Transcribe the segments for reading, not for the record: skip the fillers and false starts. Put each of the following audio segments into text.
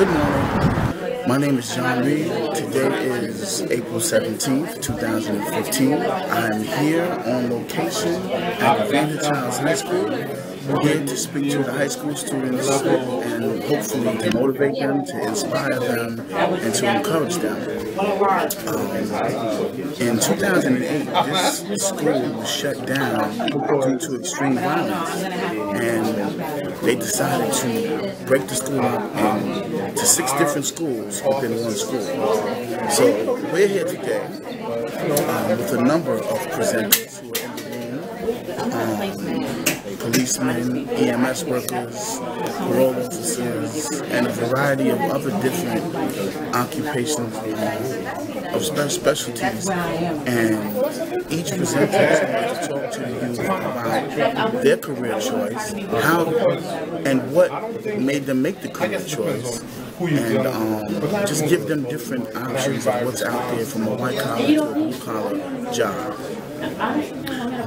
Good morning. My name is John Reed. Today is April 17th, 2015. I am here on location at Vanda Childs High School, here to speak to the high school students and hopefully to motivate them, to inspire them, and to encourage them. In 2008, this school was shut down due to extreme violence, and they decided to break the school up into 6 different schools within one school. So we're here today with a number of presenters who are in the room. Policemen, EMS workers, parole officers, and a variety of other different occupations of specialties. And each presenter is going to talk to the youth about their career choice, how and what made them make the career choice, and just give them different options of what's out there from a white collar to a blue collar job.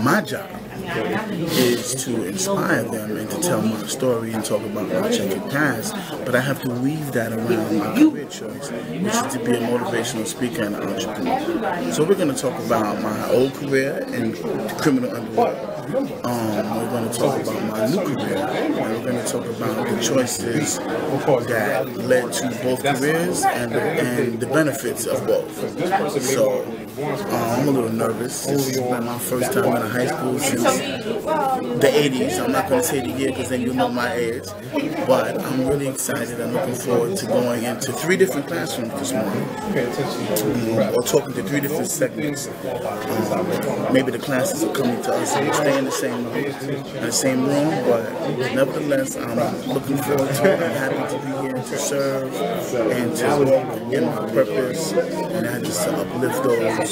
My job is to inspire them and to tell my story and talk about my checkered past, but I have to weave that around my career choice, which is to be a motivational speaker and entrepreneur. So we're going to talk about my old career in the criminal underworld. We're going to talk about my new career, and we're going to talk about the choices that led to both careers and the benefits of both. So I'm a little nervous. This has been my first time in a high school since the 80s. I'm not going to say the year because then you'll know my age, but I'm really excited. I'm looking forward to going into 3 different classrooms this morning, or talking to 3 different segments. Maybe the classes are coming to us and we'll stay in the same room, but nevertheless, I'm looking forward to it. I'm happy to be here to serve and to walk in my purpose, and I just to uplift those, and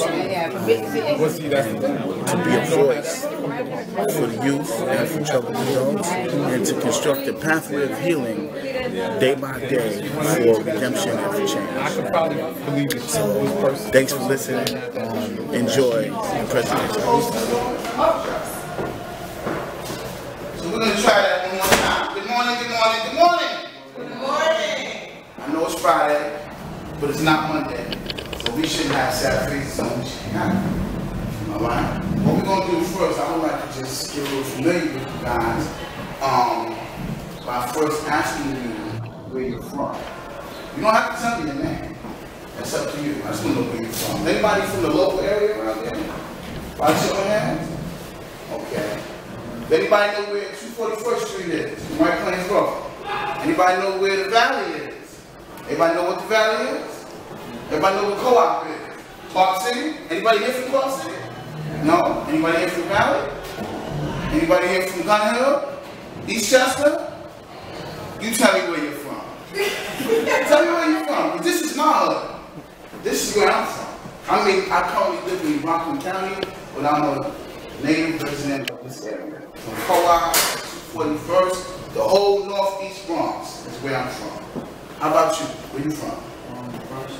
to be a voice for the youth and for troubled adults, and to construct a pathway of healing day by day for redemption and for change. So, thanks for listening. Enjoy the presentation. So we're going to try that one more time. Good morning, good morning, good morning. Good morning. I know it's Friday, but it's not Monday. So we shouldn't have sad faces on. We shouldn't have. Alright? What we're going to do first, I would like to just get a little familiar with you guys by first asking you where you're from. You don't have to tell me your name. That's up to you. I just want to know where you're from. Anybody from the local area around here? By show of hands? Okay. Does anybody know where 241st Street is? White Plains Road. Anybody know where the Valley is? Anybody know what the Valley is? Everybody know what Co-op is? Clark City? Anybody here from Clark City? No? Anybody here from Valley? Anybody here from Gun Hill? Eastchester? You tell me where you're from. Tell me where you're from. But this is my hood. This is where I'm from. I mean, I currently live in Rockland County, but I'm a native resident of this area. From Co-op, 41st, the whole northeast Bronx is where I'm from. How about you? Where you from? Bronx.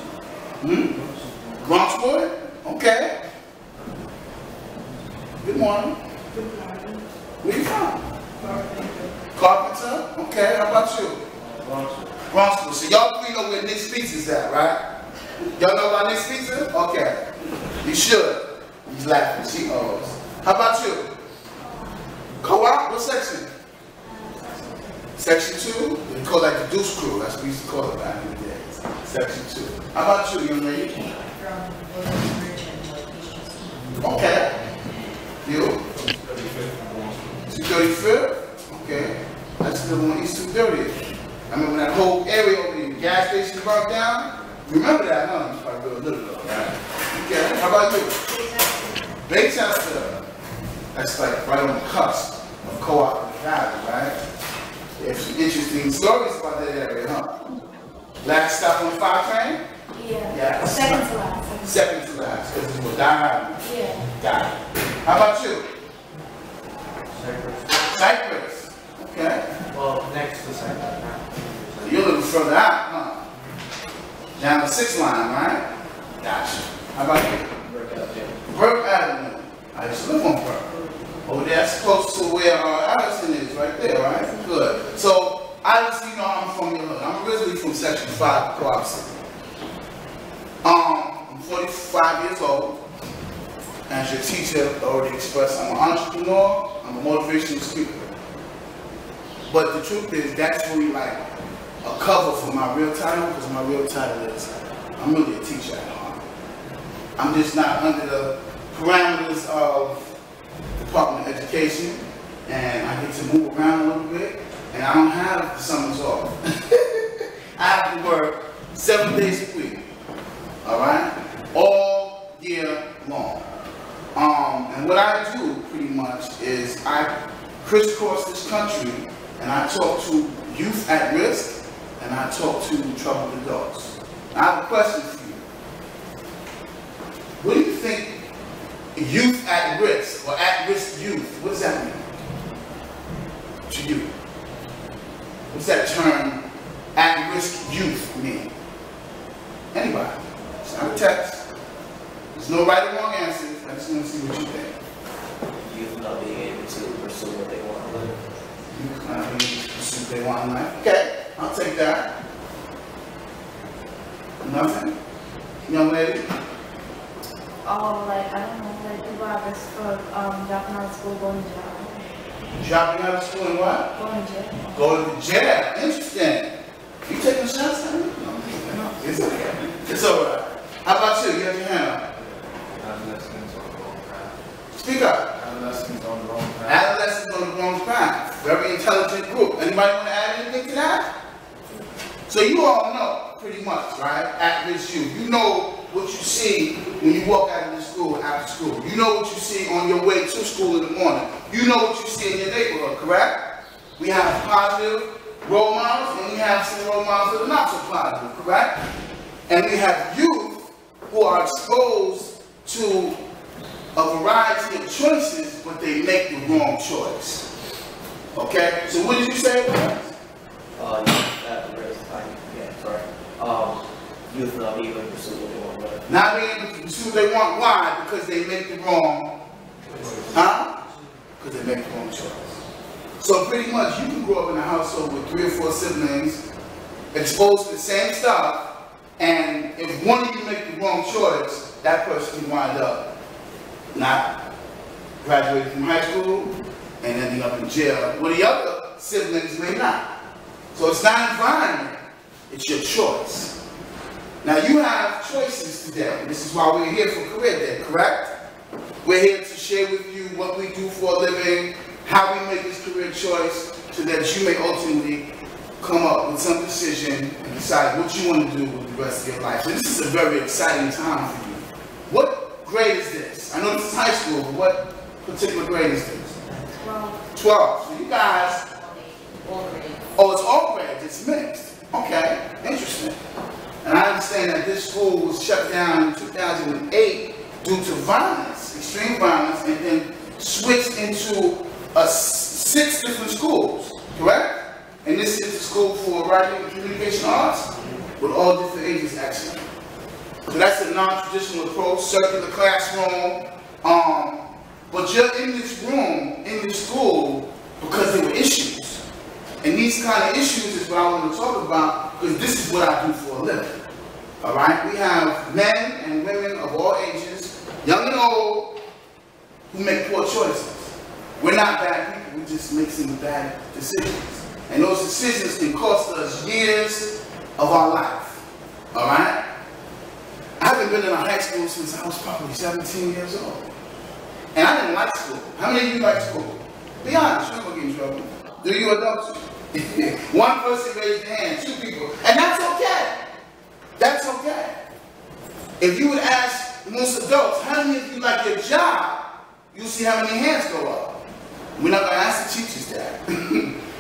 Bronx boy? Okay. Good morning. Good morning. Where you from? Carpenter. Carpenter? Okay. How about you? Bronx. Bronx. So y'all 3 know where Nick's Pizza's at, right? Y'all know about Nick's Pizza? Okay. You should. He's laughing. She owes. How about you? Co-op? What section? Section 2? We call that the Deuce Crew. That's what we used to call it back in the day. Section 2. How about you, young lady? From Williamsbridge and East. Okay. You? 235th? Okay. That's the one East 230th. I remember that whole area over there, the gas station burnt down. You remember that, huh? You probably a little bit, right? Okay. How about you? Baychester. That's like right on the cusp of Co-op and Valley, right? There's some interesting stories about that area, huh? Last stop on the 5 train? Yeah. Second to last. Second to last, because it's what died. Yeah. Got it. How about you? Cypress. Cypress. Okay. Well, next to Cypress. So you're a little further out, huh? Down the 6th line, right? Gotcha. How about you? Burke Avenue. I used to live on Burke. Oh, that's close to where Allison is, right there, right? Good. So obviously, you know I'm from your hood. I'm originally from Section 5, Co-op City. I'm 45 years old. As your teacher already expressed, I'm an entrepreneur, I'm a motivational speaker. But the truth is, that's really like a cover for my real title, because my real title is, I'm really a teacher at heart. I'm just not under the parameters of Department of Education, and I get to move around a little bit, and I don't have the summers off. I have to work 7 days a week, all right? All year long. And what I do pretty much is I crisscross this country and I talk to youth at risk and I talk to troubled adults. Now, I have a question for you. What do you think youth at risk or at-risk youth, what does that mean to you? What's that term, at-risk youth, mean? Anybody? It's not a test. There's no right or wrong answers. I just want to see what you think. Youth not being able to pursue what they want in life. Youth not being able to pursue what they want in life. Okay, I'll take that. Nothing? Young lady? Oh, like, I don't know, like, people have this for dropping out of school, going to jail. Dropping out of school and what? Going to jail. Go to jail. Interesting. You taking shots at me? No. It's okay. It's all right. How about you? You have your hand up. Adolescents on the wrong path. Speak up. Adolescents on the wrong path. Adolescents on the wrong path. Very intelligent group. Anybody want to add anything to that? So you all know, pretty much, right? At-risk youth. You know what you see when you walk out of the school after school. You know what you see on your way to school in the morning. You know what you see in your neighborhood, correct? We have positive role models, and we have some role models that are not so positive, correct? And we have youth who are exposed to a variety of choices, but they make the wrong choice. Okay? So what did you say? Youth at risk. Youth not being able to pursue what they want in life. Not being able to pursue what they want. Why? Because they make the wrong, huh? Because they make the wrong choice. So pretty much you can grow up in a household with 3 or 4 siblings, exposed to the same stuff, and if one of you make the wrong choice, that person can wind up not graduating from high school and ending up in jail, where the other siblings may not. So it's not environment, it's your choice. Now you have choices today. This is why we're here for Career Day, correct? We're here to share with you what we do for a living, how we make this career choice, so that you may ultimately come up with some decision and decide what you want to do with the rest of your life. So this is a very exciting time for you. What grade is this? I know this is high school, but what particular grade is this? 12. 12. So you guys, All grades. oh, it's all grades, it's mixed. Okay, interesting. And I understand that this school was shut down in 2008 due to violence, extreme violence, and then switched into 6 different schools, correct? And this is the school for writing and communication arts with all different ages, actually. So that's a non-traditional approach, circular classroom. But you're in this room, in this school, because there were issues. And these kind of issues is what I want to talk about, because this is what I do for a living. All right? We have men and women of all ages, young and old, who make poor choices. We're not bad people, we just make some bad decisions. And those decisions can cost us years of our life. All right? I haven't been in a high school since I was probably 17 years old. And I didn't like school. How many of you like school? Be honest, you're not going to get in trouble. Do you adults? One person raised their hand, 2 people. And that's okay. That's okay. If you would ask most adults, how many of you like your job, you'll see how many hands go up. We're not going to ask the teachers that.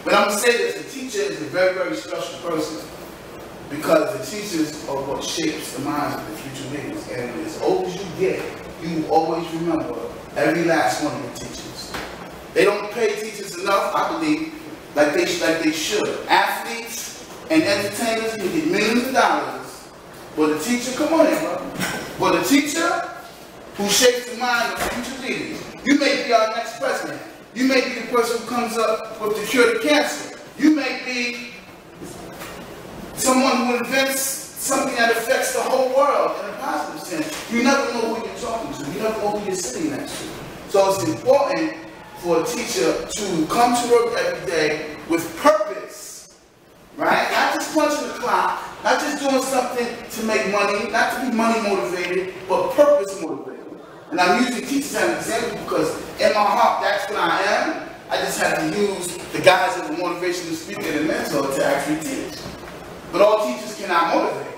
But I'm going to say this, the teacher is a very, very special person, because the teachers are what shapes the minds of the future leaders. And as old as you get, you will always remember every last one of the teachers. They don't pay teachers enough, I believe, like they should. Athletes and entertainers can get millions of dollars, but the teacher, come on in, bro. But the teacher who shapes the mind of future leaders, you may be our next president. You may be the person who comes up with the cure to cancer. You may be someone who invents something that affects the whole world in a positive sense. You never know who you're talking to. You never know who you're sitting next to. So it's important for a teacher to come to work every day with purpose, right? Not just punching the clock, not just doing something to make money, not to be money motivated, but purpose motivated. And I'm using teachers as an example because in my heart, that's what I am. I just have to use the guys of the motivational speaker and mentor to actually teach. But all teachers cannot motivate.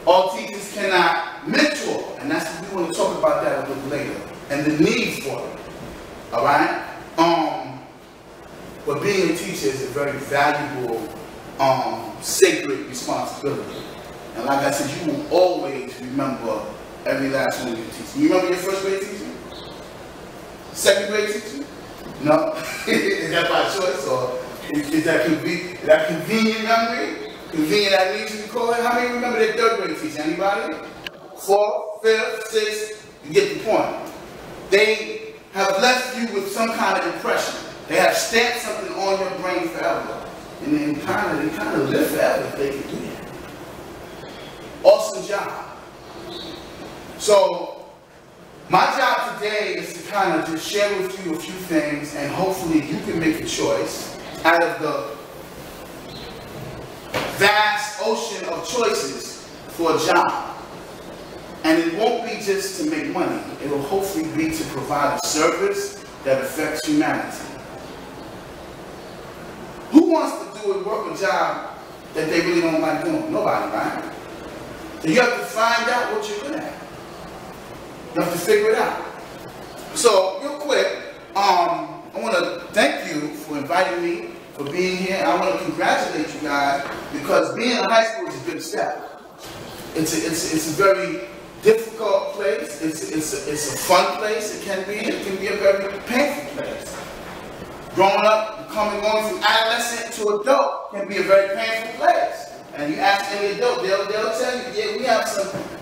All teachers cannot mentor. And that's what we want to talk about that a little later. And the need for it. Alright? But being a teacher is a very valuable, sacred responsibility. And like I said, you will always remember every last one of your teachers. You remember your first grade teacher? Second grade teacher? No? Is that by choice, or is that convenient memory? Convenient amnesia, you call it? How many remember their third grade teacher? Anybody? 4th, 5th, 6th? You get the point. They have left you with some kind of impression. They have stamped something on your brain forever. And then they kind of live forever if they can do that. Awesome job. So, my job today is to kind of just share with you a few things, and hopefully you can make a choice out of the vast ocean of choices for a job. And it won't be just to make money. It will hopefully be to provide a service that affects humanity. Who wants to do a job that they really don't like doing? Nobody, right? So you have to find out what you're good at. You have to figure it out. So, real quick, I want to thank you for inviting me, for being here. I want to congratulate you guys, because being in high school is a good step. It's a very difficult place. It's a fun place. It can be a very painful place. Growing up, going from adolescent to adult can be a very painful place. And you ask any adult, they'll tell you, yeah,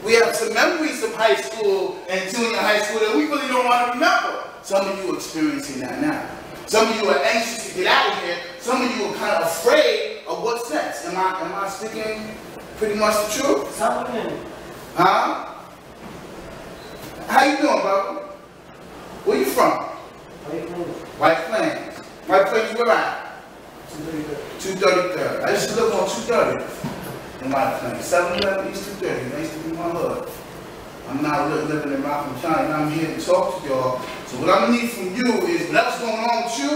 we have some memories of high school and junior high school that we really don't want to remember. Some of you are experiencing that now. Some of you are anxious to get out of here. Some of you are kind of afraid of what's next. Am I speaking pretty much the truth? Huh? How you doing, brother? Where you from? White Plains. White Plains, where at? 233rd. I used to live on 230 in White Plains. 711 East 230. That used to be my hood. I'm now living in Rockland County, and I'm here to talk to y'all. So what I'm gonna need from you is whatever's going on with you.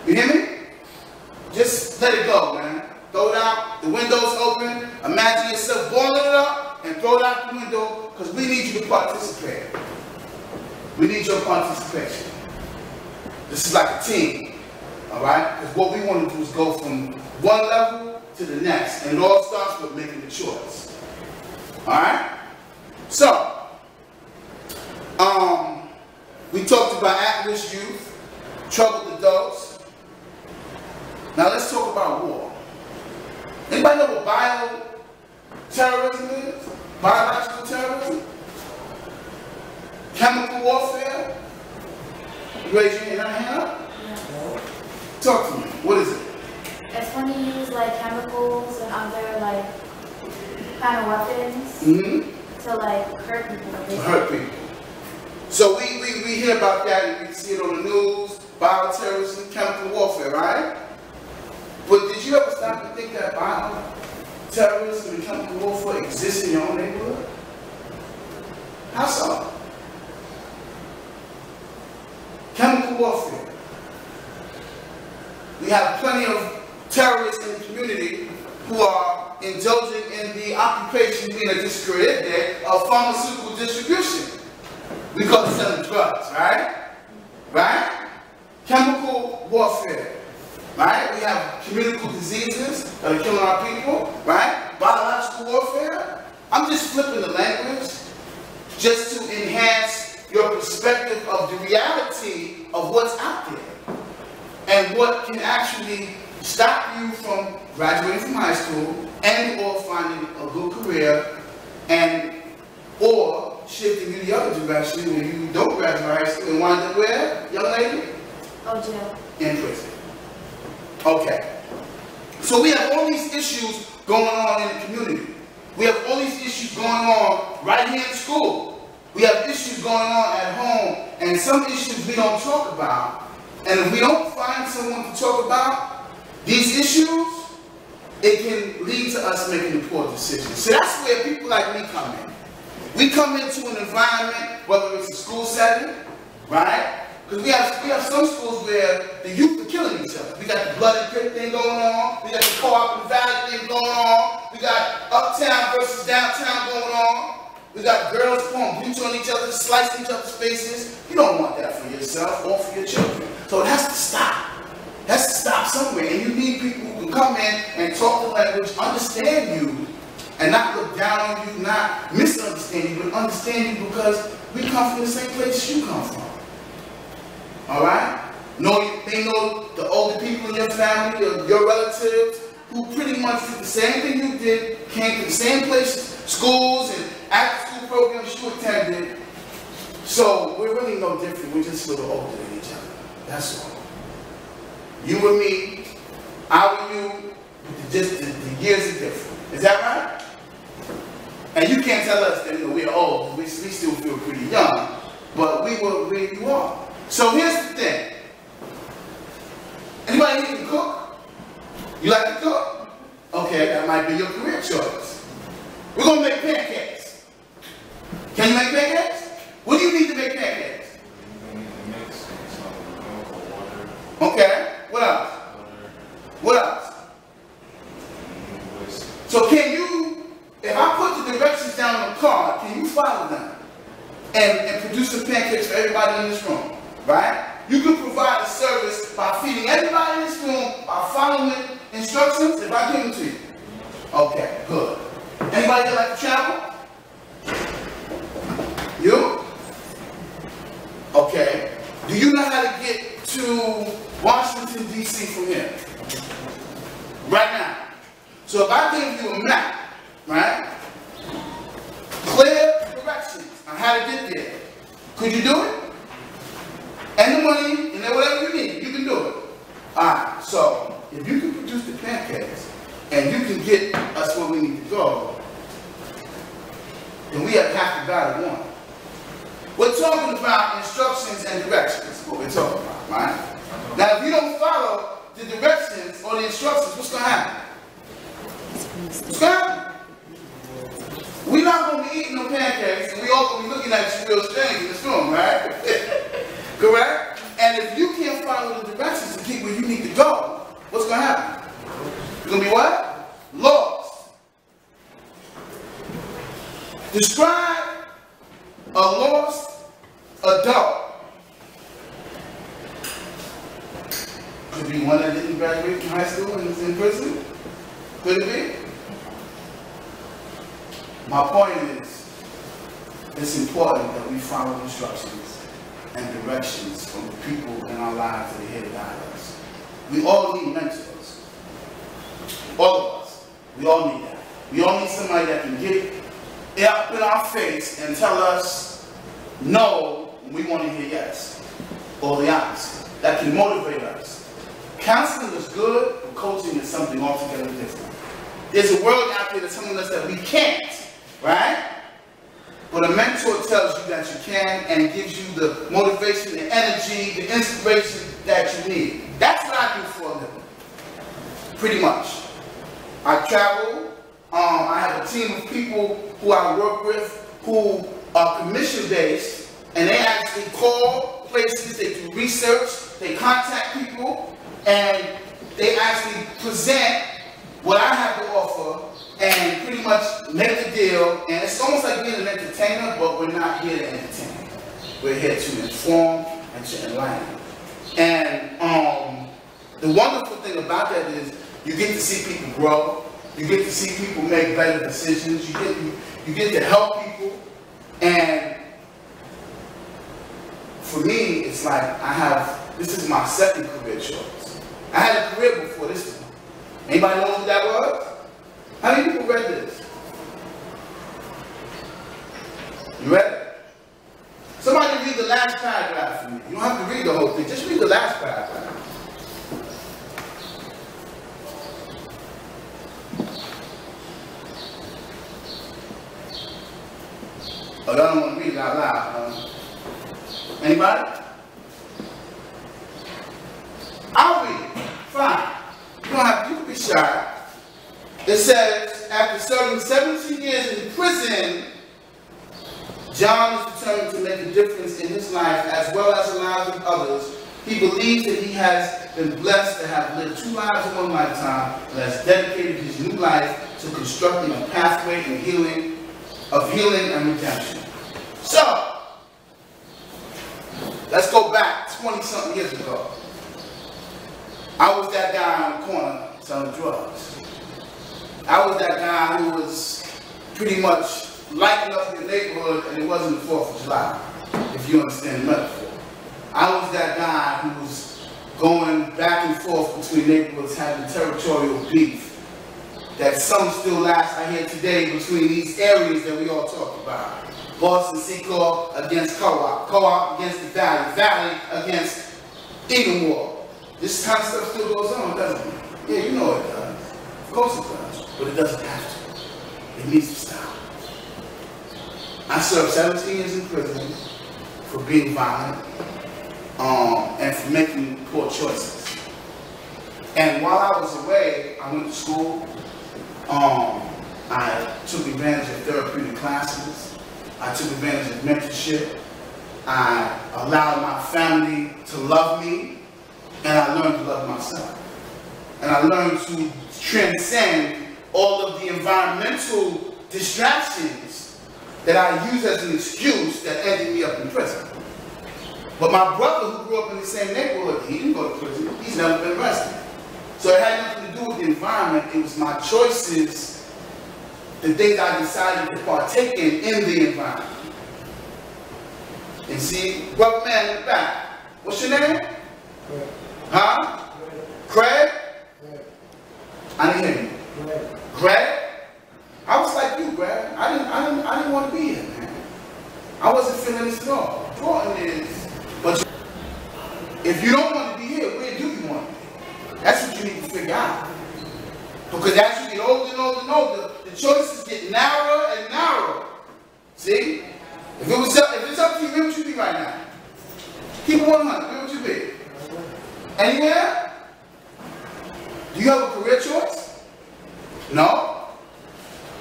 You hear me? Just let it go, man. Throw it out. The window's open. Imagine yourself boiling it up and throw it out the window, because we need you to participate. We need your participation. This is like a team. Alright? Because what we want to do is go from one level to the next. And it all starts with making the choice. Alright? So, we talked about at-risk youth, troubled adults. Now let's talk about war. Anybody know what bioterrorism is? Biological terrorism? Chemical warfare? You raise your hand up? Talk to me. What is it? It's when you use like chemicals and other like kind of weapons to like hurt people. To hurt people. So we hear about that, and we see it on the news, bioterrorism, chemical warfare, right? But did you ever stop and think that bioterrorism and chemical warfare exists in your own neighborhood? How so? Chemical warfare. We have plenty of terrorists in the community who are indulging in the occupation being just created there of pharmaceutical distribution. We call it selling drugs, right? Right? Chemical warfare. Right? We have communicable diseases that are killing our people, right? Biological warfare. I'm just flipping the language just to enhance your perspective of the reality of what's out there. And what can actually stop you from graduating from high school and or finding a good career and or shifting you the other direction when you don't graduate high school and wind up where, young lady? Oh, jail. In prison. Okay. So we have all these issues going on in the community. We have all these issues going on right here in school. We have issues going on at home, and some issues we don't talk about. And if we don't find someone to talk about these issues, it can lead to us making poor decisions. So that's where people like me come in. We come into an environment, whether it's a school setting, right? Because we have some schools where the youth are killing each other. We got the bloody pit thing going on. We got the co-op and valley thing going on. We got uptown versus downtown going on. We got girls pouring bleach on each other, slicing each other's faces. You don't want that for yourself or for your children. So it has to stop. It has to stop somewhere. And you need people who can come in and talk the language, understand you, and not look down on you, not misunderstand you, but understand you because we come from the same place you come from. All right? They know the older people in your family, your relatives, who pretty much did the same thing you did, came to the same places, schools and after-school programs you attended. So we're really no different. We're just a little older than each other. That's all. You and me, I and you, just the years are different. Is that right? And you can't tell us that we're old. We still feel pretty young, but we were where you are. So here's the thing. Anybody here can cook? You like to cook? Okay, that might be your career choice. We're going to make pancakes. Can you make pancakes? What do you need to make pancakes? You need to mix some milk or water. Okay. What else? Butter. What else? Whisk. So can you, if I put the directions down on the card, can you follow them? And produce some pancakes for everybody in this room, right? You can provide a service by feeding everybody in this room by following instructions if I give them to you. Okay, good. Anybody that like to travel? You? Okay. Do you know how to get to Washington, D.C. from here? Right now. So if I gave you a map, right? Clear directions on how to get there. Could you do it? And the money, and then whatever you need, you can do it. Alright, so if you can produce the pancakes and you can get us where we need to go, then we have half the battle won. We're talking about instructions and directions, what we're talking about, right? Now if you don't follow the directions or the instructions, what's going to happen? What's going to happen? We're not going to be eating no pancakes, and we all going to be looking at you real strange in this room, right? Correct? And if you can't follow the directions to get where you need to go, what's going to happen? You're going to be what? Lost. Describe a lost adult. Could be one that didn't graduate from high school and is in prison. Could it be? My point is, it's important that we follow instructions and directions from the people in our lives that are here to guide us. We all need mentors. All of us. We all need that. We all need somebody that can get up in our face and tell us no when we want to hear yes. Or the opposite. That can motivate us. Counseling is good, but coaching is something altogether different. There's a world out there that's telling us that we can't. Right? But a mentor tells you that you can and gives you the motivation, the energy, the inspiration that you need. That's what I do for a living. Pretty much. I travel. I have a team of people who I work with who are commission-based, and they actually call places, they do research, they contact people, and they actually present what I have to offer and pretty much make the deal. And it's almost like being an entertainer, but we're not here to entertain. We're here to inform and to enlighten. And the wonderful thing about that is you get to see people grow. You get to see people make better decisions. You get to help people. And for me, it's like this is my second career choice. I had a career before this one. Anybody know what that was? How many people read this? You read it? Somebody read the last paragraph for me. You don't have to read the whole thing. Just read the last paragraph. Oh, y'all don't want to read it out loud, huh? Anybody? I'll read it. Fine. You don't have to, you can be shy. It says, after serving 17 years in prison, John is determined to make a difference in his life as well as the lives of others. He believes that he has been blessed to have lived 2 lives in one lifetime and has dedicated his new life to constructing a pathway of healing and redemption. So, let's go back 20-something years ago. I was that guy on the corner selling drugs. I was that guy who was pretty much lighting up the neighborhood, and it wasn't the 4th of July, if you understand the metaphor. I was that guy who was going back and forth between neighborhoods, having territorial beef that some still last, I hear today, between these areas that we all talk about. Boston Secor against Co-op, Co-op against the Valley, Valley against Edenwald. This kind of stuff still goes on, doesn't it? Yeah, you know it does. Of course it does, but it doesn't have to. It needs to stop. I served 17 years in prison for being violent and for making poor choices. And while I was away, I went to school. I took advantage of therapeutic classes. I took advantage of mentorship. I allowed my family to love me. And I learned to love myself. And I learned to transcend all of the environmental distractions that I used as an excuse that ended me up in prison. But my brother, who grew up in the same neighborhood, he didn't go to prison. He's never been arrested. So it had nothing to do with the environment. It was my choices, the things I decided to partake in the environment. And see, brother man in the back, what's your name? Huh? Craig? I didn't hear you. Greg? I was like you, Greg. I didn't want to be here, man. I wasn't feeling this at all. Important is, but if you don't want to be here, where do you want to be? That's what you need to figure out. Because as you get older and older and older, the choices get narrower and narrower. See? If it's up to you, where would you be right now? Keep it 100. Where would you be? Anywhere? Do you have a career choice? No?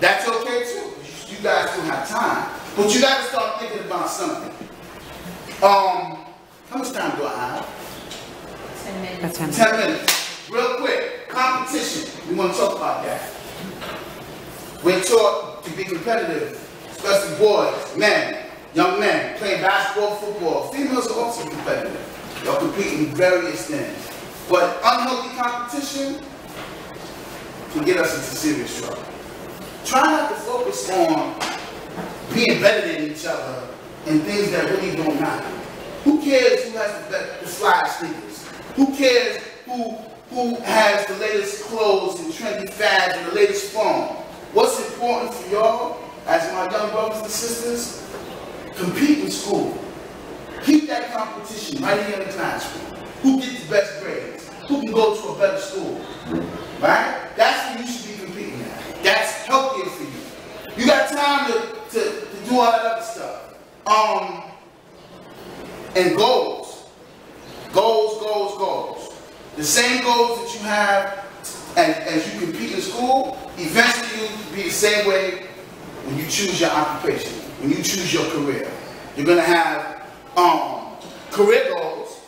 That's okay too. You guys still have time. But you got to start thinking about something. How much time do I have? 10 minutes. 10 minutes. Real quick. Competition. We want to talk about that. We're taught to be competitive, especially boys, men, young men, playing basketball, football. Females are also competitive. Y'all compete in various things. But unhealthy competition can get us into serious trouble. Try not to focus on being better than each other and things that really don't matter. Who cares who has the fly sneakers? Who cares who has the latest clothes and trendy fads and the latest phone? What's important for y'all, as my young brothers and sisters? Compete in school. Keep that competition right here in the classroom. Who gets the best grades? Who can go to a better school? Right? That's what you should be competing at. That's healthier for you. You got time to do all that other stuff. And goals. Goals. The same goals that you have as you compete in school, eventually you'll be the same way when you choose your occupation, when you choose your career. You're going to have career goals,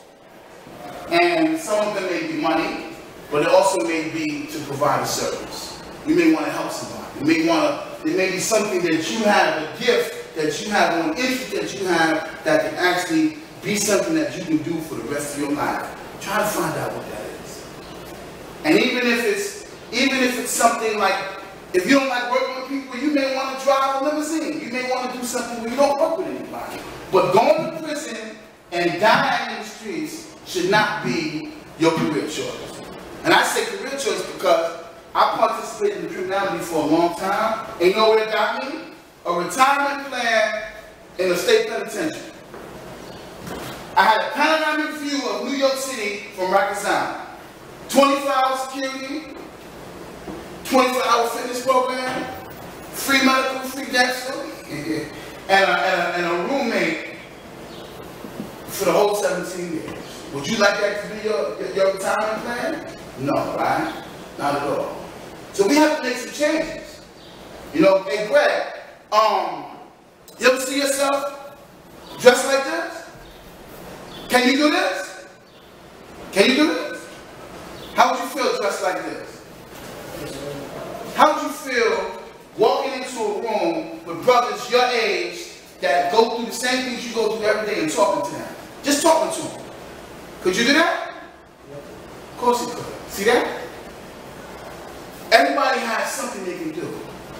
and some of them may be money, but it also may be to provide a service. You may want to help somebody. There may be something that you have, a gift that you have, or an interest that you have that can actually be something that you can do for the rest of your life. Try to find out what that is. And even if it's something like, if you don't like working with people, you may want to drive a limousine. You may want to do something where you don't work with anybody. But going to prison and dying in the streets should not be your career choice. And I say career choice because I participated in criminality for a long time. And you know where it got me? A retirement plan in a state penitentiary. I had a panoramic view of New York City from Rikers Island. 24-hour security, 24-hour fitness program, free medical, free dental. and a roommate for the whole 17 years. Would you like that to be your retirement plan? No, right? Not at all. So we have to make some changes. You know, hey Greg, you ever see yourself dressed like this? Can you do this? Can you do this? How would you feel dressed like this? How would you feel walking into a room with brothers your age that go through the same things you go through every day and talking to them? Just talking to them. Could you do that? Of course you could. See that? Everybody has something they can do.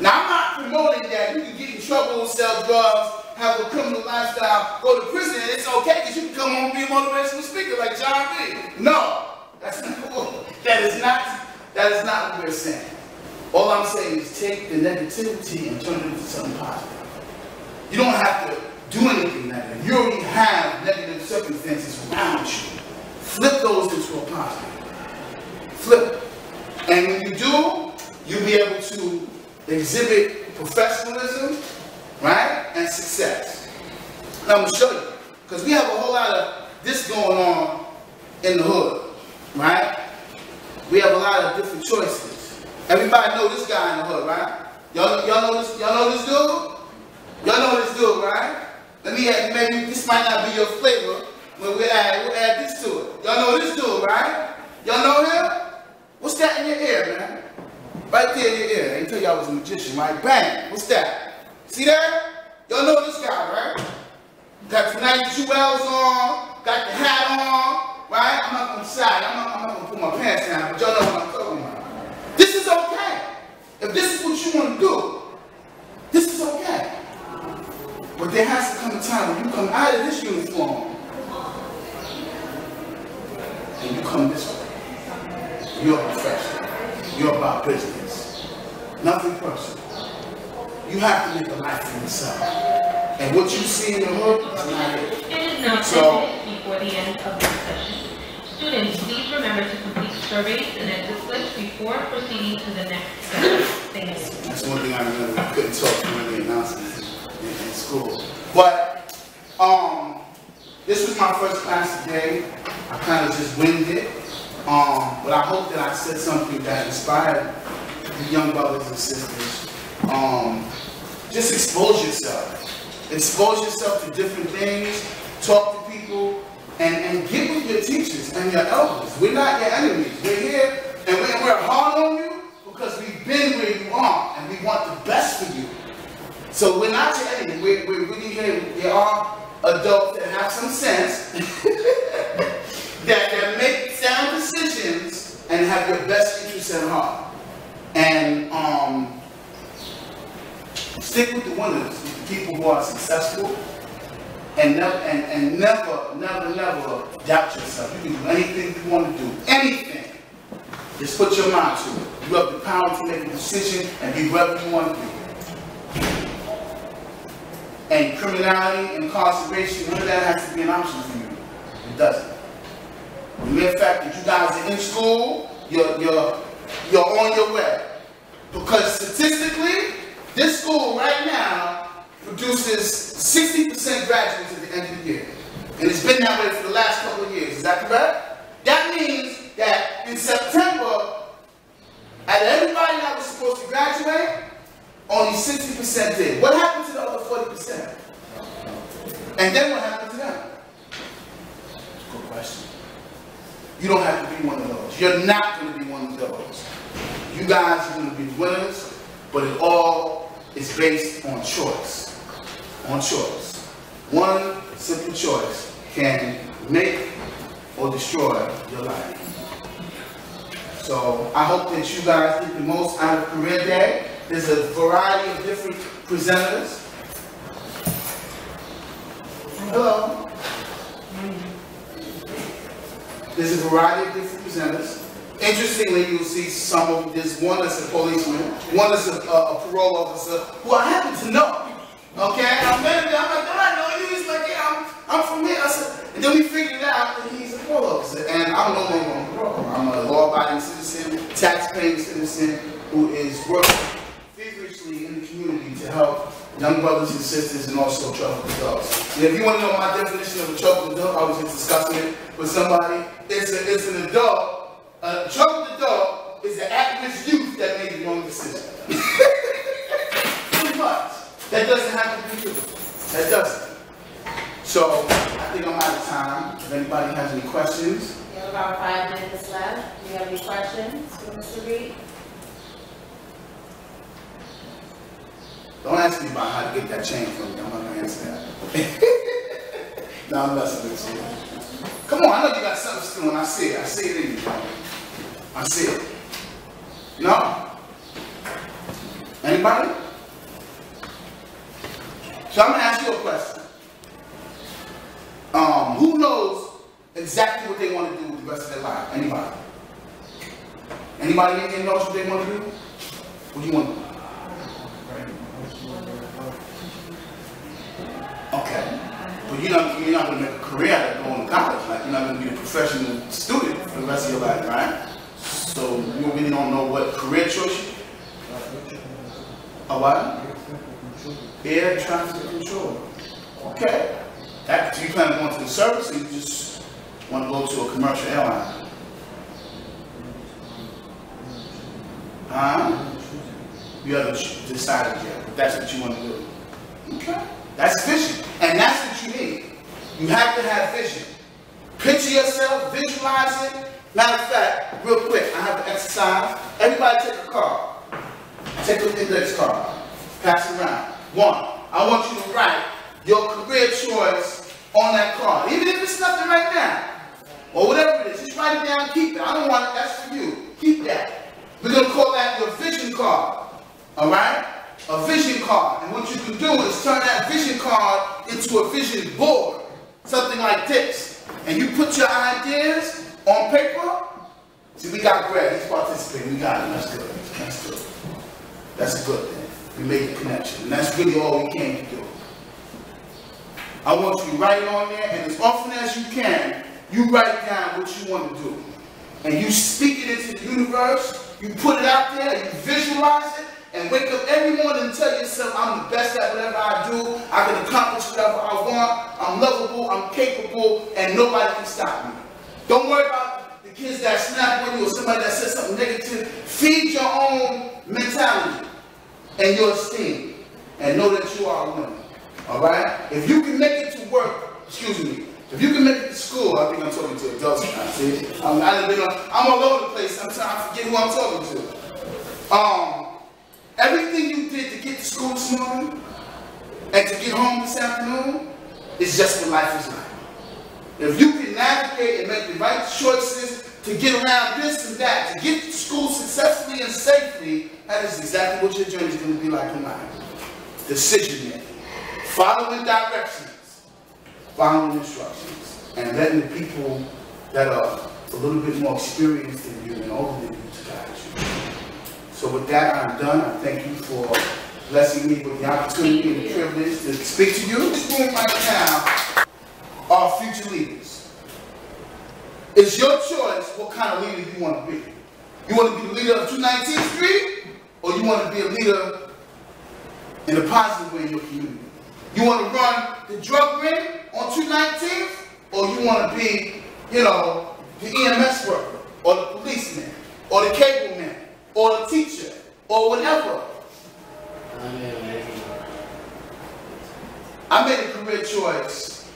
Now, I'm not promoting that you can get in trouble, sell drugs, have a criminal lifestyle, go to prison, and it's okay because you can come home and be a motivational speaker like John B. No, that is not what we're saying. All I'm saying is take the negativity and turn it into something positive. You don't have to do anything negative. You already have negative circumstances around you. Flip those into a positive. Flip it. And when you do, you'll be able to exhibit professionalism, right, and success. Now I'm going to show you, because we have a whole lot of this going on in the hood, right? We have a lot of different choices. Everybody know this guy in the hood, right? Y'all know this dude? Y'all know this dude, right? Let me add, maybe this might not be your flavor, but we'll add this to it. Y'all know this dude, right? Y'all know him? What's that in your ear, man? Right there in your ear. They tell you I was a magician, right? Bang. What's that? See that? Y'all know this guy, right? Got the nice jewels on, got the hat on, right? I'm not gonna side. I'm not gonna put my pants down, but y'all know what I'm talking about. This is okay. If this is what you want to do, this is okay. But there has to come a time when you come out of this uniform and you come this way. You're a professional. You're about business. Nothing personal. You have to make a life for yourself. And what you see in the hood is not it. It is now 10 minutes before the end of this session. Students, please remember to complete surveys and exit slips before proceeding to the next session. Thank you. That's one thing I remember. I couldn't talk during the announcements in school. But this was my first class today. I kind of just winged it. But I hope that I said something that inspired the young brothers and sisters. Just expose yourself. Expose yourself to different things. Talk to people. And get with your teachers and your elders. We're not your enemies. We're here and we're hard on you because we've been where you are and we want the best for you. So we're not your enemies. We're really here. There are adults that have some sense that make sound decisions and have your best interests at heart. And stick with the winners, with the people who are successful, and never doubt yourself. You can do anything you want to do. Anything. Just put your mind to it. You have the power to make a decision and be whatever you want to be. And criminality, incarceration, none of that has to be an option for you. It doesn't. The mere fact that you guys are in school, you're on your way. Because statistically, this school right now produces 60% graduates at the end of the year. And it's been that way for the last couple of years. Is that correct? That means that in September, out of everybody that was supposed to graduate, only 60% did. What happened to the other 40%? And then what happened to them? Good question. You don't have to be one of those. You're not going to be one of those. You guys are going to be winners, but it all is based on choice. On choice. One simple choice can make or destroy your life. So I hope that you guys get the most out of Career Day. There's a variety of different presenters. Hello. There's a variety of different presenters. Interestingly, you'll see some of, there's one that's a policeman, one that's a parole officer, who I happen to know. Okay? I'm like, I know you. He's like, yeah, I'm from here. I said, and then we figured out that he's a parole officer. And I'm no longer on parole. I'm a law-abiding citizen, tax-paying citizen who is working feverishly in the community to help young brothers and sisters, and also troubled adults. And if you want to know my definition of a troubled adult, I was just discussing it with somebody. It's an adult. A troubled adult is an at-risk youth that made the wrong decision. Pretty much. That doesn't have to be true. That doesn't. So I think I'm out of time. If anybody has any questions. We have about 5 minutes left. Do you have any questions for Mr. Reed? Don't ask me about how to get that chain from me. I'm not gonna answer that. No, I'm messing with you. Come on, I know you got something still when I see it. I see it in you, bro. I see it. No? Anybody? So I'm gonna ask you a question. Who knows exactly what they want to do with the rest of their life? Anybody? Anybody in here knows what they want to do? What do you want to do? Okay. But you're not going to make a career out of going to college. Like, you're not going to be a professional student for the rest of your life, right? So you really don't know what career choice you what? Air traffic control. Okay. So you plan on going to the service, or you just want to go to a commercial airline? You haven't decided yet, but that's what you want to do. Okay. That's vision. And that's what you need. You have to have vision. Picture yourself, visualize it. Matter of fact, real quick, I have an exercise. Everybody take a card. Take an index card. Pass it around. 1. I want you to write your career choice on that card. Even if it's nothing right now. Or whatever it is. Just write it down, keep it. I don't want it, that's for you. Keep that. We're going to call that your vision card. Alright? A vision card. And what you can do is turn that vision card into a vision board. Something like this. And you put your ideas on paper. See, we got Greg. He's participating. We got him. That's good. That's good. That's a good thing. We made the connection. And that's really all we came to do. I want you to write it on there, and as often as you can, you write down what you want to do. And you speak it into the universe, you put it out there, you visualize it, and wake up every morning and tell yourself, I'm the best at whatever I do, I can accomplish whatever I want, I'm lovable, I'm capable, and nobody can stop me. Don't worry about the kids that snap on you or somebody that says something negative. Feed your own mentality and your esteem, and know that you are a winner. Alright? If you can make it to work, excuse me, if you can make it to school, I think I'm talking to adults now, see? I'm all over the place, sometimes I forget who I'm talking to. Everything you did to get to school this morning, and to get home this afternoon, is just what life is like. If you can navigate and make the right choices to get around this and that, to get to school successfully and safely, that is exactly what your journey is going to be like in life. Decision making. Following directions, following instructions, and letting the people that are a little bit more experienced than you and older than you to guide you. So with that, I'm done. I thank you for blessing me with the opportunity and the privilege to speak to you. This room right now are future leaders. It's your choice what kind of leader you want to be. You want to be the leader of 219th Street, or you want to be a leader in a positive way in your community? You want to run the drug ring on 219th, or you want to be, you know, the EMS worker, or the policeman, or the cable man, or the teacher, or whatever. I made a career choice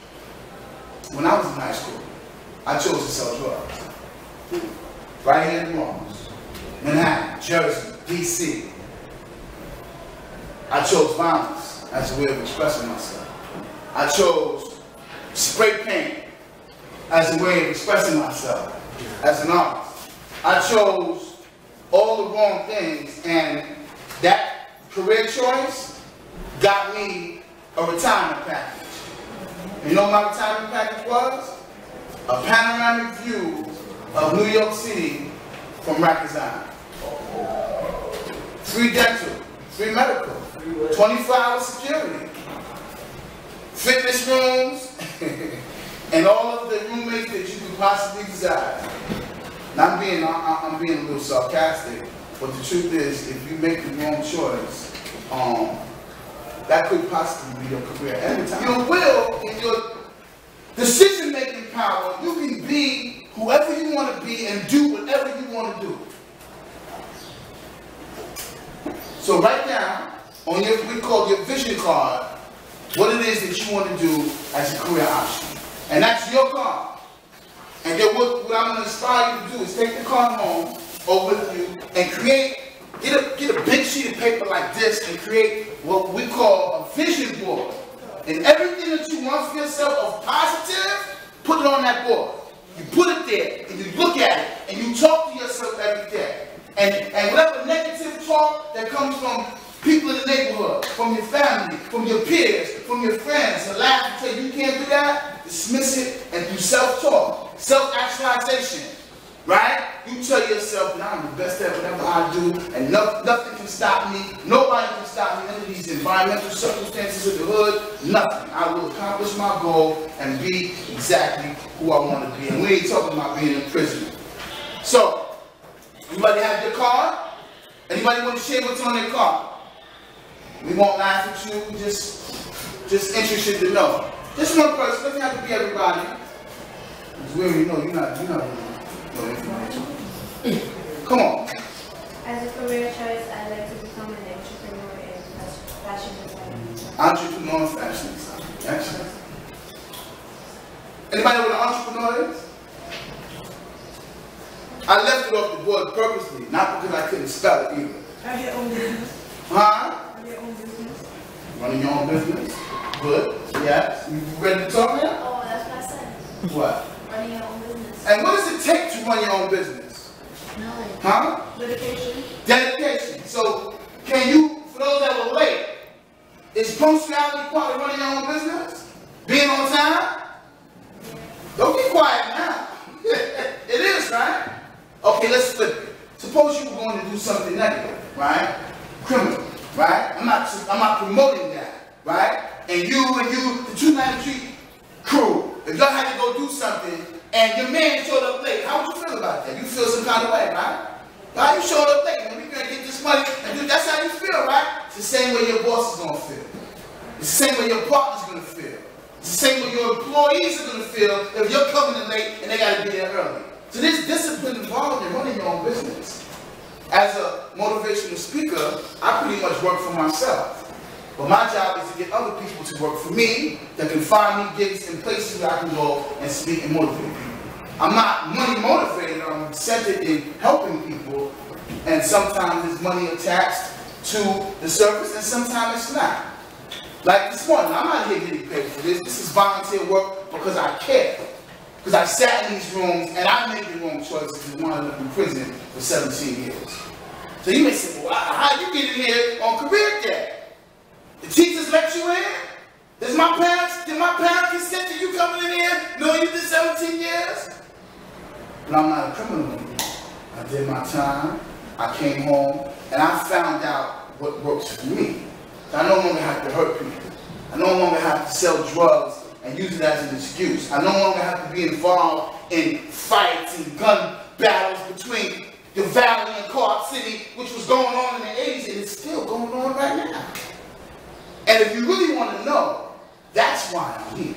when I was in high school. I chose to sell drugs. Right here in Bronx, Manhattan, Jersey, DC. I chose violence as a way of expressing myself. I chose spray paint as a way of expressing myself as an artist. I chose all the wrong things, and that career choice got me a retirement package. And you know what my retirement package was? A panoramic view of New York City from Rikers Island. Free dental, free medical, 24-hour security, fitness rooms, and all of the roommates that you could possibly desire. Now I'm being a little sarcastic, but the truth is, if you make the wrong choice, that could possibly be your career. And your will and your decision-making power, you can be whoever you want to be and do whatever you want to do. So write down on your, we call your vision card, what it is that you want to do as a career option. And that's your card. And then what I'm going to inspire you to do is take the card home or with you and create, get a big sheet of paper like this and create what we call a vision board. And everything that you want for yourself of positive, put it on that board. You put it there and you look at it and you talk to yourself every day. And whatever negative talk that comes from people in the neighborhood, from your family, from your peers, from your friends, and laugh and tell you you can't do that, dismiss it and do self-talk, self-actualization, right? You tell yourself, now I'm the best at whatever I do, and nothing can stop me, nobody can stop me, none of these environmental circumstances of the hood, nothing. I will accomplish my goal and be exactly who I want to be. And we ain't talking about being in prison. So, anybody have your card? Anybody want to share what's on their card? We won't laugh at you, just interested to know. Just one person, doesn't have to be everybody. Because we already know you're not no information. Come on. As a career choice, I'd like to become an entrepreneur in fashion design. Entrepreneur and fashion design. Excellent. Anybody know what an entrepreneur is? I left it off the board purposely, not because I couldn't spell it either. Have your own business. Huh? Have your own business. Running your own business. Good. Yes. You ready to talk now? Oh, that's what I said. What? Running your own business. And what does it take to run your own business? Knowledge. Huh? Dedication. Dedication. So, can you, for those that were late, is punctuality part of running your own business? Being on time? Don't be quiet now. It is, right? Okay, let's flip it. Suppose you were going to do something negative, right? Criminal, right? I'm not promoting that, right? And you, the 293 crew, if y'all had to go do something and your man showed up late, how would you feel about that? You feel some kind of way, right? Right? You showed up late, and we're going to get this money, and that's how you feel, right? It's the same way your boss is going to feel. It's the same way your partner's going to feel. It's the same way your employees are going to feel if you're coming in late and they got to be there early. So there's discipline involved in running your own business. As a motivational speaker, I pretty much work for myself. But my job is to get other people to work for me that can find me gigs in places where I can go and speak and motivate people. I'm not money motivated, I'm centered in helping people, and sometimes there's money attached to the service and sometimes it's not. Like this morning, I'm not here getting paid for this. This is volunteer work because I care. Because I sat in these rooms and I made the wrong choices and wound up in prison for 17 years. So you may say, well, how you get in here on career day? The teachers let you in? Did my parents consent to you coming in here knowing you did 17 years? But I'm not a criminal anymore. I did my time, I came home, and I found out what works for me. I no longer have to hurt people. I no longer have to sell drugs and use it as an excuse. I no longer have to be involved in fights and gun battles between the Valley and Co-op City, which was going on in the 80s, and it's still going on right now. And if you really want to know, that's why I'm here.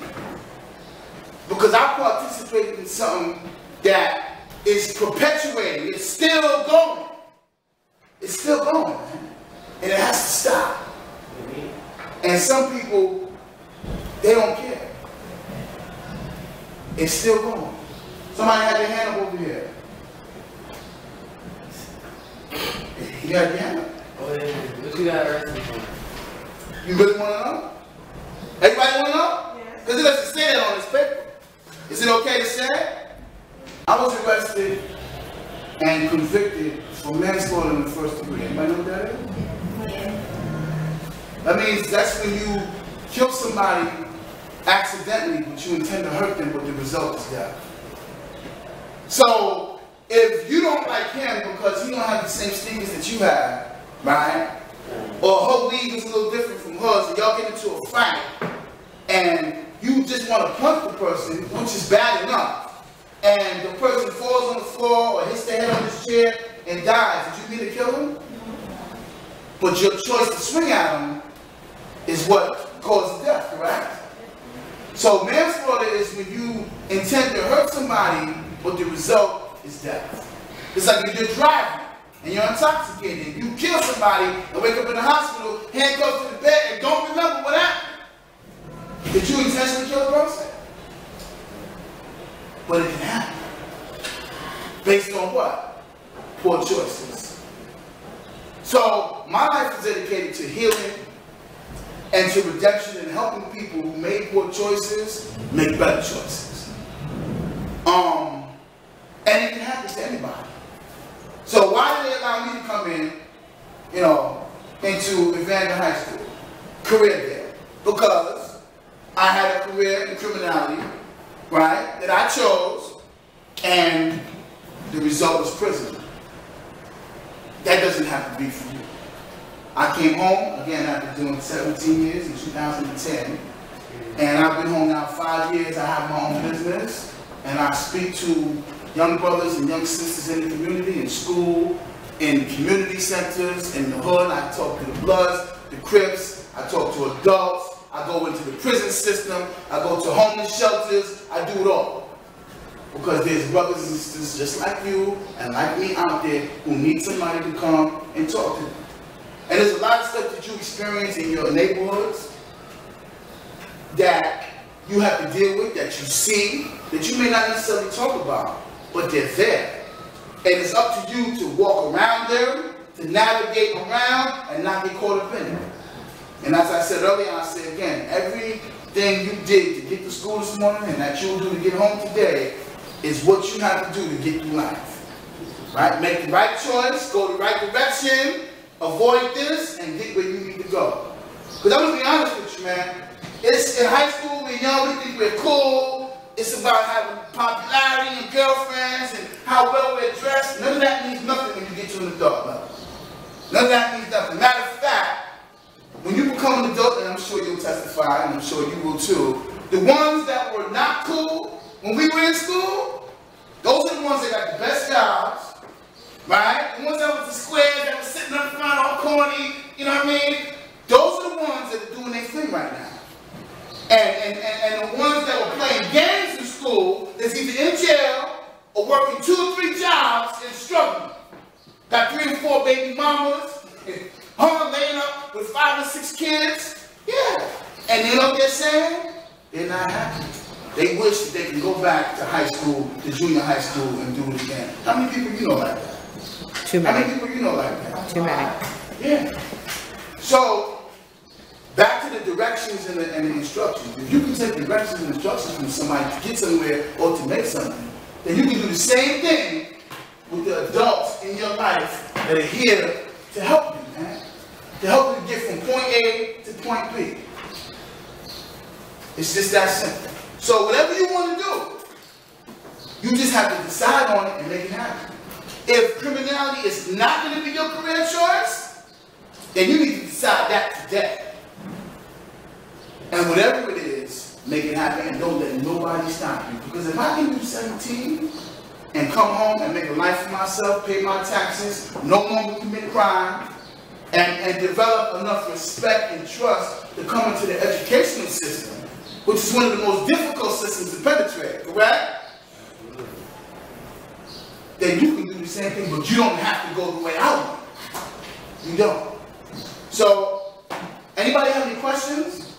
Because I participated in something that is perpetuating. It's still going. It's still going, man. And it has to stop. And some people, they don't care. It's still going. Somebody had their hand up over here. You had your hand up. What you got arrested for? You really want to know? Everybody want to know? Because it doesn't say that on this paper. Is it okay to say it? I was arrested and convicted for manslaughter in the first degree. Anybody know what that is? That means that's when you kill somebody accidentally, but you intend to hurt them, but the result is death. So, if you don't like him because he don't have the same sneakers that you have, right? Or her weave is a little different from hers, and y'all get into a fight, and you just want to punch the person, which is bad enough, and the person falls on the floor or hits their head on this chair and dies, did you mean to kill him? But your choice to swing at him is what causes death, correct? So manslaughter is when you intend to hurt somebody, but the result is death. It's like if you're driving and you're intoxicated, you kill somebody and wake up in the hospital, handcuffed to the bed, and don't remember what happened. Did you intentionally kill a person? But it can happen. Based on what? Poor choices. So my life is dedicated to healing and to redemption and helping people who made poor choices make better choices. And it can happen to anybody. So why did they allow me to come in, you know, into Evander High School, career there? Because I had a career in criminality, right, that I chose, and the result was prison. That doesn't have to be for you. I came home, again, after doing 17 years in 2010, and I've been home now 5 years. I have my own business, and I speak to young brothers and young sisters in the community, in school, in community centers, in the hood. I talk to the Bloods, the Crips, I talk to adults, I go into the prison system, I go to homeless shelters, I do it all. Because there's brothers and sisters just like you and like me out there who need somebody to come and talk to them. And there's a lot of stuff that you experience in your neighborhoods that you have to deal with, that you see, that you may not necessarily talk about, but they're there. And it's up to you to walk around them, to navigate around, and not get caught up in it. And as I said earlier, I say again, everything you did to get to school this morning and that you'll do to get home today is what you have to do to get through life. Right? Make the right choice, go the right direction, avoid this, and get where you need to go. Because I'm going to be honest with you, man. It's in high school, we're young, we think we're cool. It's about having popularity and girlfriends and how well we're dressed. None of that means nothing when you get to an adult level. None of that means nothing. Matter of fact, when you become an adult, and I'm sure you'll testify, and I'm sure you will too, the ones that were not cool when we were in school, those are the ones that got the best jobs, right? The ones that was the squares that were sitting up front all corny, you know what I mean? Those are the ones that are doing their thing right now. And the ones that were playing games in school is either in jail or working 2 or 3 jobs and struggling. Got 3 or 4 baby mamas, laying up with 5 or 6 kids. Yeah. And you know what they're saying? They're not happy. They wish that they could go back to high school, to junior high school, and do it again. How many people you know like that? Too many. How many people you know like that? Too many. Yeah. So, back to the directions and the instructions. If you can take directions and instructions from somebody to get somewhere or to make something, then you can do the same thing with the adults in your life that are here to help you, man. To help you get from point A to point B. It's just that simple. So whatever you want to do, you just have to decide on it and make it happen. If criminality is not going to be your career choice, then you need to decide that today. And whatever it is, make it happen and don't let nobody stop you. Because if I can do 17 and come home and make a life for myself, pay my taxes, no longer commit crime, and develop enough respect and trust to come into the educational system, which is one of the most difficult systems to penetrate, correct? Then you can do the same thing, but you don't have to go the way I want. You don't. So, anybody have any questions?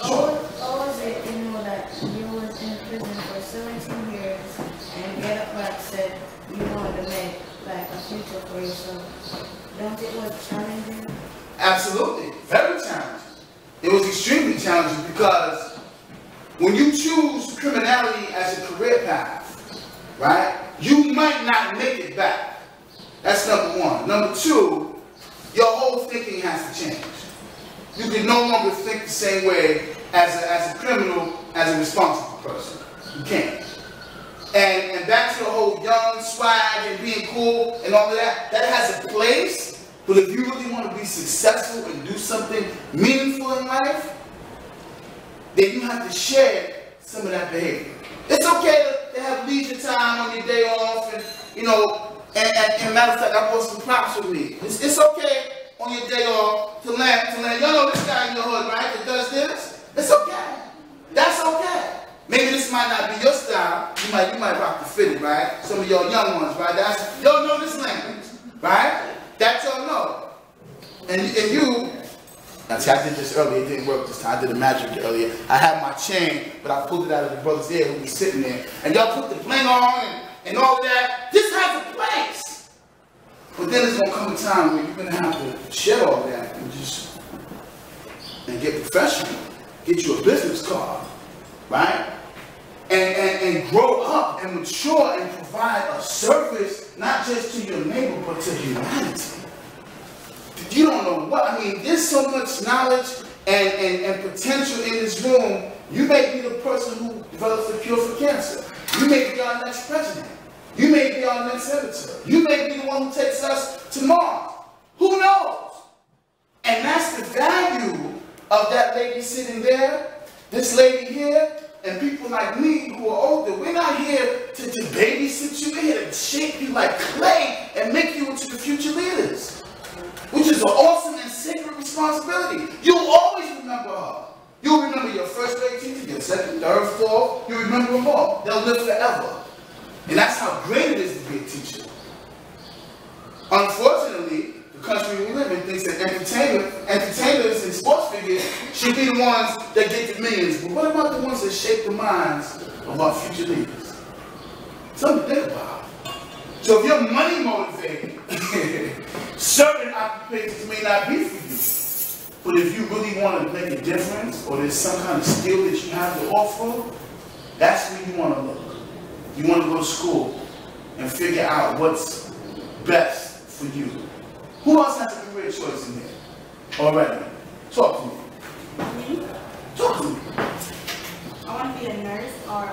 Sure. How was it, you know, that you was in prison for 17 years and Get Up Black said you wanted to make like a future for yourself? Don't it was challenging? Absolutely. Very challenging. It was extremely challenging because when you choose criminality as a career path, right, you might not make it back. That's number one. Number two, your whole thinking has to change. You can no longer think the same way as a criminal, as a responsible person. You can't. And back to the whole young swag and being cool and all of that, that has a place. But if you really want to be successful and do something meaningful in life, then you have to share some of that behavior. It's okay to have leisure time on your day off, and you know, and matter of fact, I brought some props with me. It's okay on your day off to land. Y'all know this guy in your hood, right, that does this? It's okay. That's okay. Maybe this might not be your style. You might rock the fitted, right? Some of y'all young ones, right? Y'all know this language, right? That y'all know. And you, see, I did this earlier. It didn't work this time. I did a magic earlier. I had my chain, but I pulled it out of the brother's ear who was sitting there. And y'all put the bling on and all of that. This has a place. But then there's gonna come a time where you're gonna have to shed all that and get professional. Get you a business card, right? And grow up and mature and provide a service, not just to your neighbor, but to humanity. You don't know what, I mean, there's so much knowledge and potential in this room. You may be the person who develops the cure for cancer. You may be our next president. You may be our next senator. You may be the one who takes us to Mars. Who knows? And that's the value of that lady sitting there, this lady here, and people like me who are older. We're not here to babysit you. We're here to shape you like clay and make you into the future leaders, which is an awesome and sacred responsibility. You'll always remember her. You'll remember your first grade teacher, your second, third, fourth. You'll remember them all. They'll live forever. And that's how great it is to be a teacher. Unfortunately, the country we live in thinks that entertainers and sports figures should be the ones that get the millions. But what about the ones that shape the minds of our future leaders? Something to think about. So if you're money motivated, certain occupations may not be for you. But if you really want to make a difference, or there's some kind of skill that you have to offer, that's where you want to look. You want to go to school and figure out what's best for you. Who else has a career choice in there already? Talk to me. Me? Talk to me. I want to be a nurse or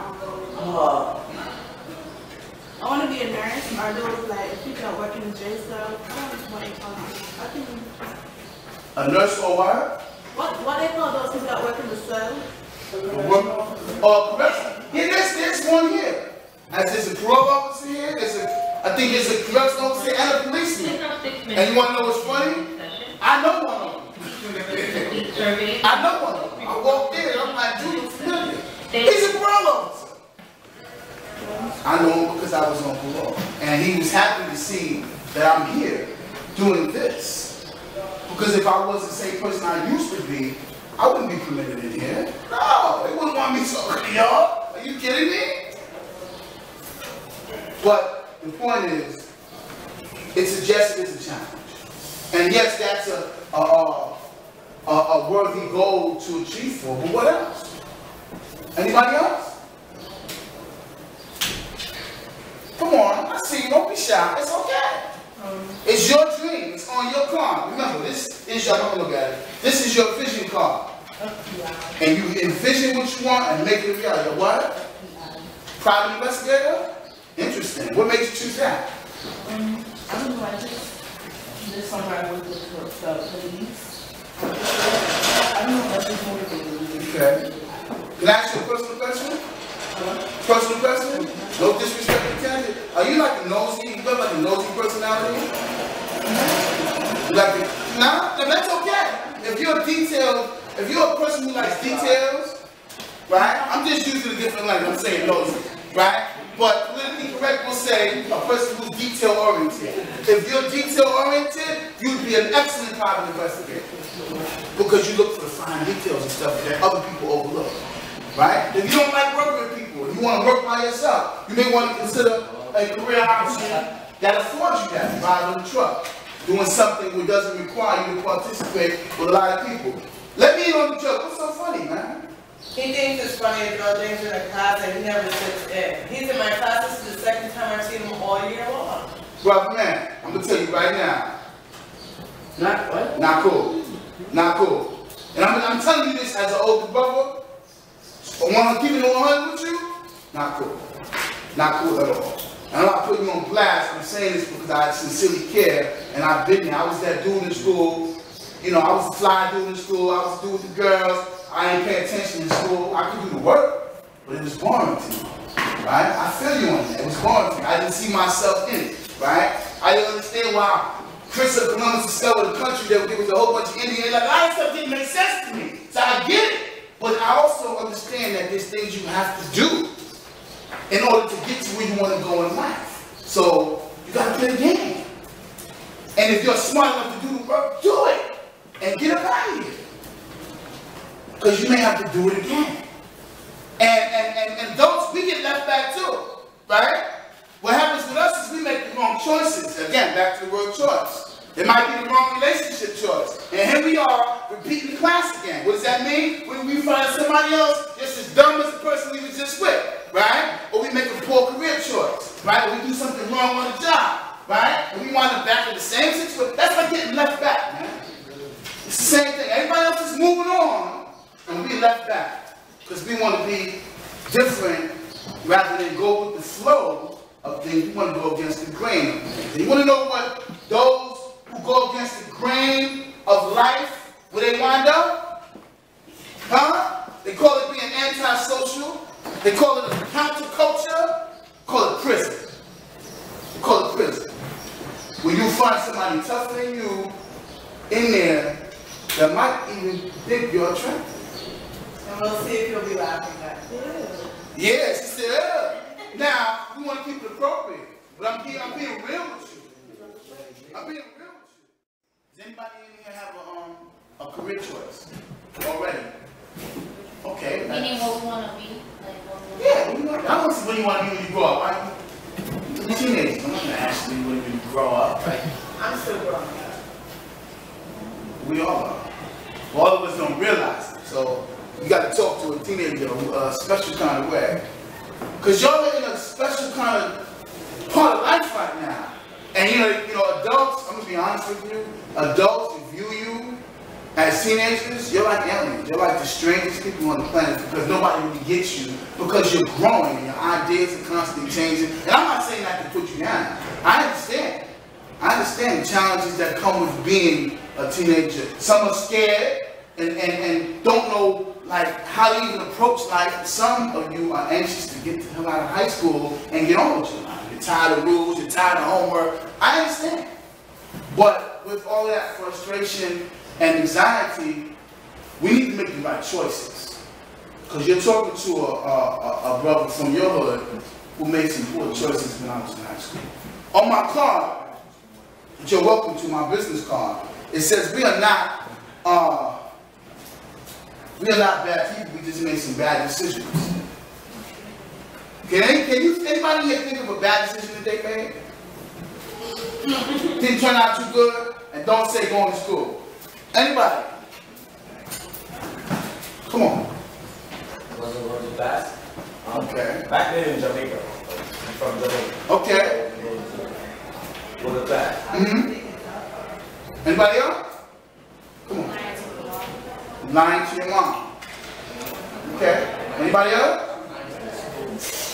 I want to be a nurse or those like people that work in the jail cell. I don't know what they call them. I think. A nurse or what? What they call those people that work in the cell? Correction. Yeah, there's one here. There's a parole officer here. I think there's a correctional officer and a policeman. And you want to know what's funny? I know one of them. I know one of them. I walked in, I'm like, dude, I'm familiar. He's a parole officer. I know him because I was on parole. And he was happy to see that I'm here doing this. Because if I was the same person I used to be, I wouldn't be permitted in here. No, they wouldn't want me talking to y'all. Are you kidding me? But the point is, it suggests it's a challenge. And yes, that's a worthy goal to achieve for, but what else? Anybody else? Come on, I see you, don't be shy, it's okay. It's your dream, it's on your card. Remember, this is your, look at it. This is your vision card. And you envision what you want and make it a reality. What? Private investigator? Interesting. What makes you choose that? I don't know, I just this summer I worked with the police. I don't know, that's just motivated me. Okay. Can I ask you a personal question? Personal question? No disrespect intended. Are you like a nosy? You got like a nosy personality? Like a, nah, that's okay. If you're detailed, if you're a person who likes details, right? I'm just using a different language. I'm saying nosy, right? But politically correct will say a person who's detail-oriented. If you're detail-oriented, you'd be an excellent private investigator. Because you look for the fine details and stuff that other people overlook. Right? If you don't like working with people, you want to work by yourself, you may want to consider a career option that affords you that, driving a truck, doing something that doesn't require you to participate with a lot of people. Let me in on the joke. What's so funny, man? He thinks it's funny to go James in a class and he never sits in. He's in my class. This is the second time I've seen him all year long. Brother, man, I'm going to tell you right now. Not what? Not cool. Not cool. And I'm telling you this as an older brother. I want to keep it 100 with you. Not cool. Not cool at all. And I'm not putting you on blast. I'm saying this because I sincerely care. And I've been there. I was that dude in school. You know, I was the fly dude in school. I was the dude with the girls. I ain't pay attention in school. I could do the work, but it was boring to me, right? I feel you on that. It was boring to me. I didn't see myself in it, right? I didn't understand why Christopher Columbus discovered the country, there was a whole bunch of Indians. Like, a lot of stuff didn't make sense to me. So I get it. But I also understand that there's things you have to do in order to get to where you want to go in life. So you got to play the game. And if you're smart enough to do the work, do it. And get up out of here. Because you may have to do it again. And adults, we get left back too. Right? What happens with us is we make the wrong choices. Again, back to the word choice. It might be the wrong relationship choice. And here we are, repeating the class again. What does that mean? When we find somebody else just as dumb as the person we were just with, right? Or we make a poor career choice, right? Or we do something wrong on the job, right? And we wind up back in the same situation. That's like getting left back, man. It's the same thing. Everybody else is moving on, and we left back. Because we want to be different rather than go with the flow of things. We want to go against the grain of things. And you want to know what those who go against the grain of life, where they wind up? Huh? They call it being antisocial. They call it a counterculture. Call it prison. They call it prison. Where you find somebody tougher than you in there that might even think you're attractive. And we'll see if you'll be laughing back. Yeah, she said, Now, we want to keep it appropriate. But I'm being real with you. I'm being real with you. Does anybody in here have a career choice already? Okay. Meaning what we want to be? Yeah, I don't see what you want to be when you grow up. Right? Teenagers, I'm not going to ask you when you grow up. Right? I'm still growing up. We all are. Well, all of us don't realize it. So you got to talk to a teenager a special kind of way. Because y'all are in a special kind of part of life right now. And you know, adults, I'm going to be honest with you, adults view you as teenagers, you're like aliens. You're like the strangest people on the planet because nobody really gets you because you're growing and your ideas are constantly changing. And I'm not saying that to put you down. I understand. I understand the challenges that come with being a teenager. Some are scared and don't know like how to even approach life. Some of you are anxious to get the hell out of high school and get on with your life. You're tired of rules, you're tired of homework. I understand. But with all that frustration and anxiety, we need to make the right choices. Because you're talking to a brother from your hood who made some poor choices when I was in high school. On my card, which you're welcome to, my business card, it says we are not bad people, we just made some bad decisions. Anybody here think of a bad decision that they made? Didn't turn out too good, and don't say going to school. Anybody? Come on. Wasn't going to class. Okay. Back then in Jamaica. I'm from Jamaica. Okay. Go to class. Mm-hmm. Anybody else? Come on. Lying to your mom. Okay. Anybody else?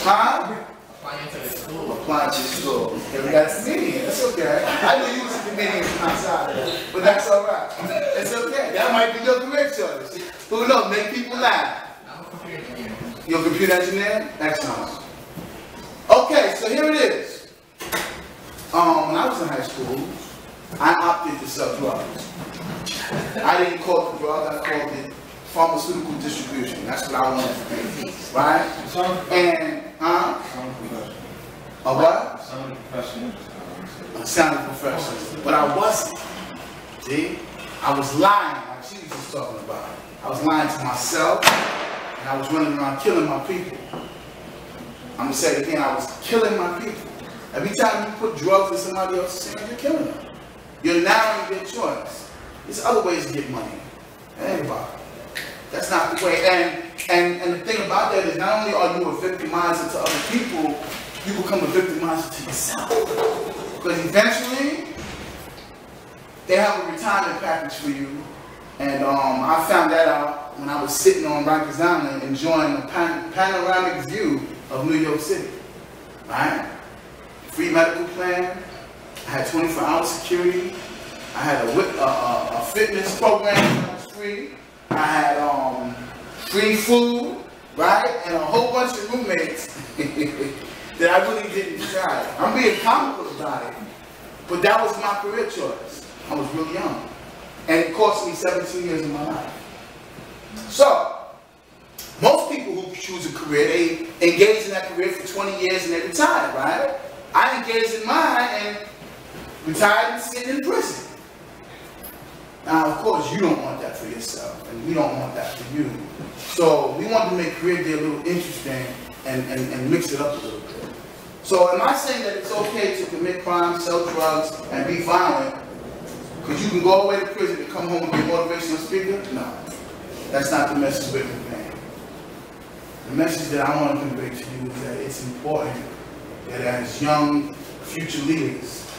Huh? Applying to the school. Applying to the school. Okay, we got a comedian. That's okay. I knew you was a comedian from outside, but that's all right. It's okay. That might be your career choice. Who knows? Make people laugh. I'm a computer engineer. You're a computer engineer? Excellent. Okay, so here it is. When I was in high school, I opted to sell drugs. I didn't call it the drug, I called it pharmaceutical distribution. That's what I wanted to be, right? And, a what? Sounding professional. I sounded professional, but I wasn't. See? I was lying, like she was just talking about. I was lying to myself, and I was running around killing my people. I'm gonna say it again, I was killing my people. Every time you put drugs in somebody else's hands, you're killing them. You're narrowing your choice. There's other ways to get money. Anybody. That's not the way. And the thing about that is not only are you a victimizer to other people, you become a victimizer to yourself. Because eventually, they have a retirement package for you. And I found that out when I was sitting on Rikers Island enjoying a panoramic view of New York City. Right? Free medical plan. I had 24-hour security. I had a fitness program that was free. I had free food, right? And a whole bunch of roommates that I really didn't try. I'm being comical about it. But that was my career choice. I was really young. And it cost me 17 years of my life. So, most people who choose a career, they engage in that career for 20 years and they retire, right? I engaged in mine and retired and sitting in prison. Now, of course, you don't want that for yourself, and we don't want that for you. So, we wanted to make career day a little interesting and mix it up a little bit. So, am I saying that it's okay to commit crime, sell drugs, and be violent because you can go away to prison and come home and be a motivational speaker? No. That's not the message we're conveying. The message that I want to convey to you is that it's important that as young future leaders,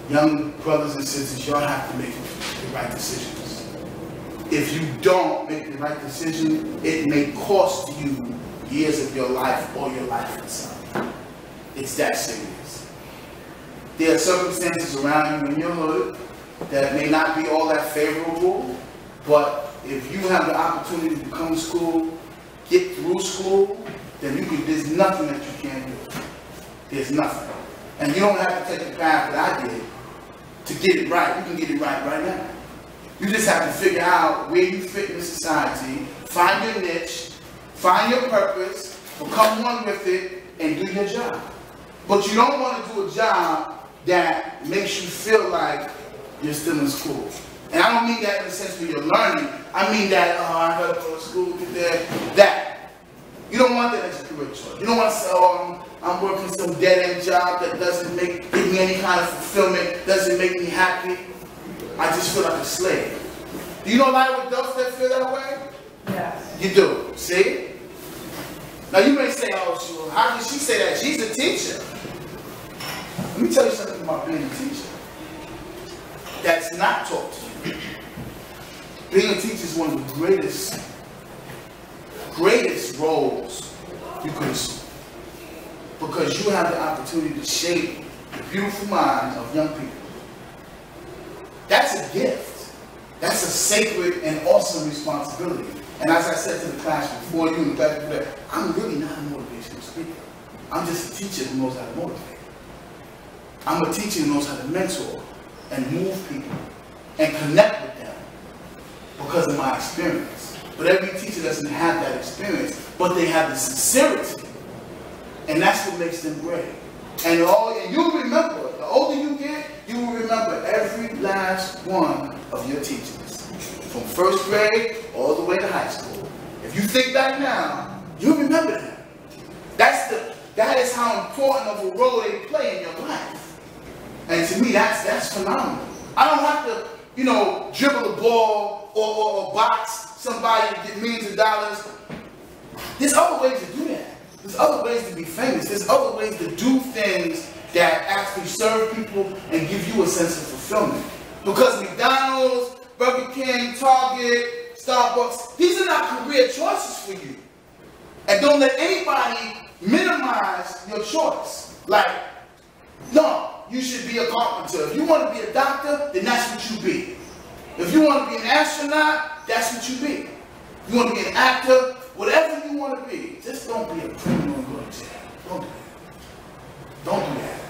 young brothers and sisters, y'all have to make the right decisions. If you don't make the right decision, it may cost you years of your life or your life itself. It's that serious. There are circumstances around you in your hood that may not be all that favorable, but if you have the opportunity to come to school, get through school, then there's nothing that you can't do. There's nothing. And you don't have to take the path that I did to get it right. You can get it right now. You just have to figure out where you fit in the society, find your niche, find your purpose, become one with it, and do your job. But you don't want to do a job that makes you feel like you're still in school. And I don't mean that in the sense where you're learning. I mean that, oh, I gotta go to school, get there, that. You don't want that as a career choice. You don't want to say, oh, I'm working some dead-end job that doesn't give me any kind of fulfillment, doesn't make me happy. I just feel like a slave. Do you know a lot of adults that feel that way? Yes. You do, see? Now you may say, oh, how did she say that? She's a teacher. Let me tell you something about being a teacher that's not taught to you. Being a teacher is one of the greatest roles you could assume. Because you have the opportunity to shape the beautiful minds of young people. That's a gift. That's a sacred and awesome responsibility. And as I said to the class before you and the class before that, I'm really not a motivational speaker. I'm just a teacher who knows how to motivate. I'm a teacher who knows how to mentor and move people and connect with them because of my experience. But every teacher doesn't have that experience, but they have the sincerity. And that's what makes them great. And you'll remember, the older you get, you will remember every last one of your teachers. From first grade all the way to high school. If you think back now, you'll remember them. That is how important of a role they play in your life. And to me, that's phenomenal. I don't have to, dribble a ball or box somebody to get millions of dollars. There's other ways to do that. There's other ways to be famous. There's other ways to do things that actually serve people and give you a sense of fulfillment. Because McDonald's, Burger King, Target, Starbucks, these are not career choices for you. And don't let anybody minimize your choice. Like, no, you should be a carpenter. If you want to be a doctor, then that's what you be. If you want to be an astronaut, that's what you be. If you want to be an actor, whatever you want to be, just don't be a criminal and go to jail. Don't do that. Don't do that.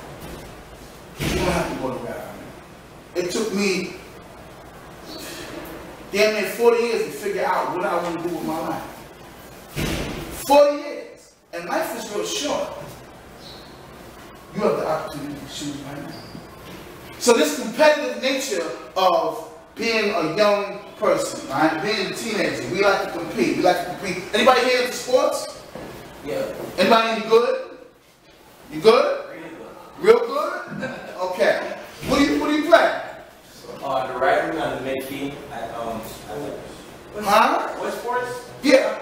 You don't have to go to jail. It took me damn near 40 years to figure out what I want to do with my life. 40 years. And life is real short. You have the opportunity to choose right now. So this competitive nature of being a young person, right? Being a teenager, we like to compete. We like to compete. Anybody here into sports? Yeah. Anybody any good? You good? Real good? Okay. What do you play? The right wing on the midfield at Huh? what sports? Yeah.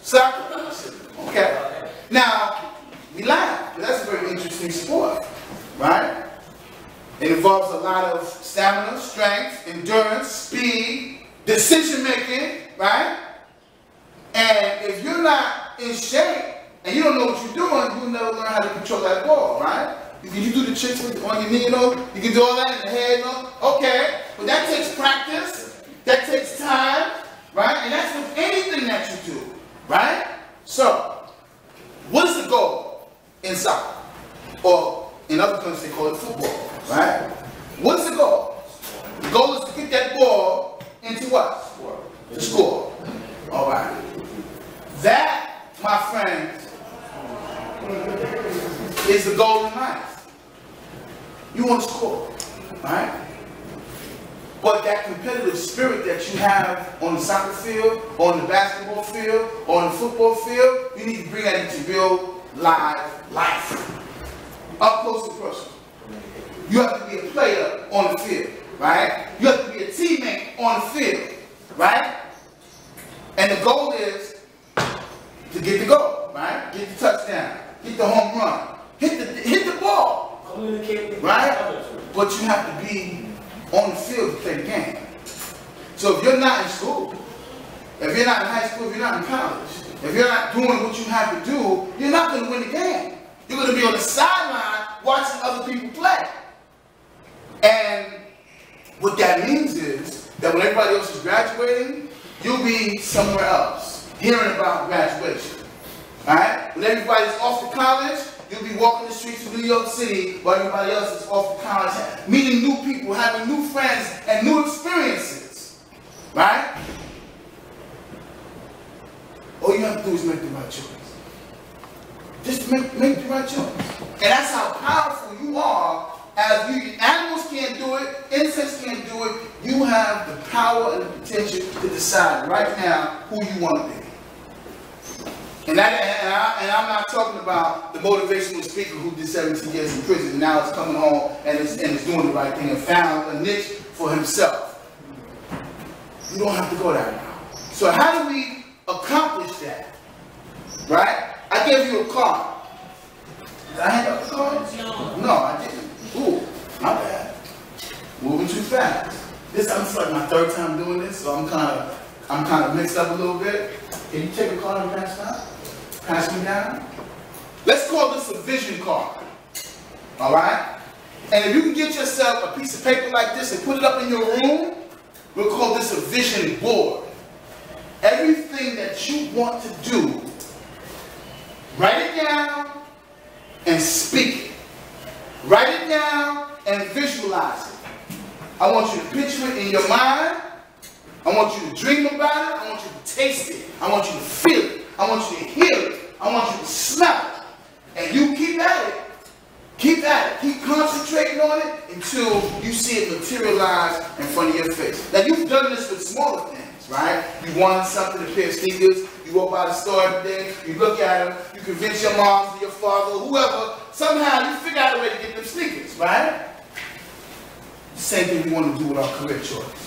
Soccer. Okay. Now, we laugh, but that's a very interesting sport, right? It involves a lot of stamina, strength, endurance, speed, decision making, right? And if you're not in shape and you don't know what you're doing, you'll never learn how to control that ball, right? You do the tricks on your knee, you can do all that in the head, okay, but that takes practice, that takes time, right? And that's with anything that you do, right? So, what is the goal in soccer? Or in other countries they call it football. right? What's the goal? The goal is to get that ball into what? The score. All right. That, my friends, is the goal in life. You want to score, right? But that competitive spirit that you have on the soccer field, on the basketball field, on the football field, you need to bring that into real live life. Up close and personal. You have to be a player on the field, right? You have to be a teammate on the field, right? And the goal is to get the goal, right? Get the touchdown, get the home run, hit the ball, right? But you have to be on the field to play the game. So if you're not in school, if you're not in high school, if you're not in college, if you're not doing what you have to do, you're not going to win the game. You're going to be on the sideline watching other people play. And what that means is that when everybody else is graduating, you'll be somewhere else, hearing about graduation. Alright? When everybody's off to college, you'll be walking the streets of New York City while everybody else is off to college, meeting new people, having new friends, and new experiences. Right? All you have to do is make the right choice. Just make the right choice. And that's how powerful you are. As you, animals can't do it, insects can't do it. You have the power and the potential to decide right now who you want to be. And I'm not talking about the motivational speaker who did 17 years in prison and now is coming home and is doing the right thing and found a niche for himself. You don't have to go that route. So how do we accomplish that? Right? I gave you a card. Did I hand out the card? No, I didn't. Ooh, my bad. Moving too fast. This is like my third time doing this, so I'm kind of mixed up a little bit. Can you take a card and pass it out? Pass me down. Let's call this a vision card. All right? And if you can get yourself a piece of paper like this and put it up in your room, we'll call this a vision board. Everything that you want to do, write it down and speak it. Write it down and visualize it. I want you to picture it in your mind. I want you to dream about it. I want you to taste it. I want you to feel it. I want you to hear it. I want you to smell it. And you keep at it. Keep at it. Keep concentrating on it until you see it materialize in front of your face. Now, you've done this with smaller things, right? You wanted something, a pair of sneakers. You walk by the store every day. You look at them. You convince your mom or your father or whoever. Somehow you figure out a way to get them sneakers, right? Same thing we want to do with our career choice.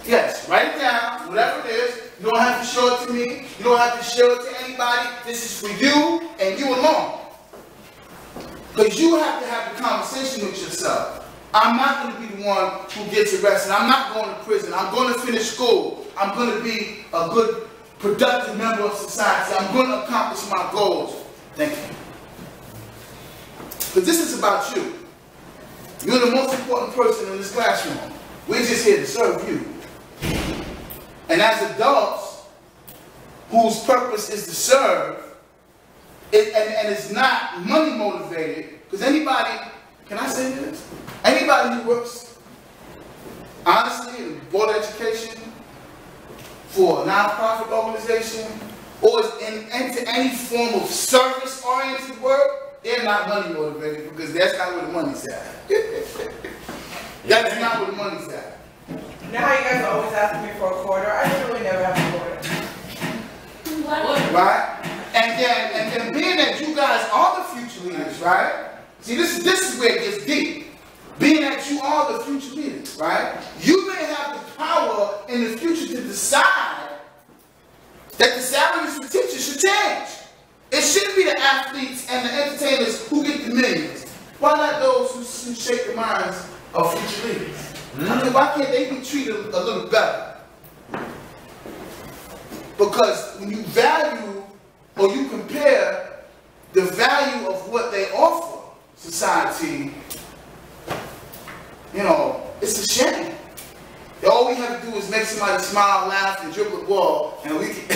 Yes, write it down, whatever it is. You don't have to show it to me. You don't have to show it to anybody. This is for you and you alone. Because you have to have the conversation with yourself. I'm not going to be the one who gets arrested. I'm not going to prison. I'm going to finish school. I'm going to be a good, productive member of society. I'm going to accomplish my goals. Thank you. Because this is about you. You're the most important person in this classroom. We're just here to serve you. And as adults, whose purpose is to serve, and it's not money motivated, because anybody, can I say this? Anybody who works honestly in board education, for a nonprofit organization, or is into any form of service-oriented work, they're not money motivated because that's not where the money's at. That's not where the money's at. You know how you guys always ask me for a quarter? I really never have a quarter. Right? And then being that you guys are the future leaders, right? See, this is where it gets deep. Being that you are the future leaders, right? You may have the power in the future to decide that the salaries for teachers should change. It shouldn't be the athletes and the entertainers who get the millions. Why not those who shape the minds of future leaders? I mean, why can't they be treated a little better? Because when you value or you compare the value of what they offer society, you know, it's a shame. All we have to do is make somebody smile, laugh, and dribble the ball, and we can,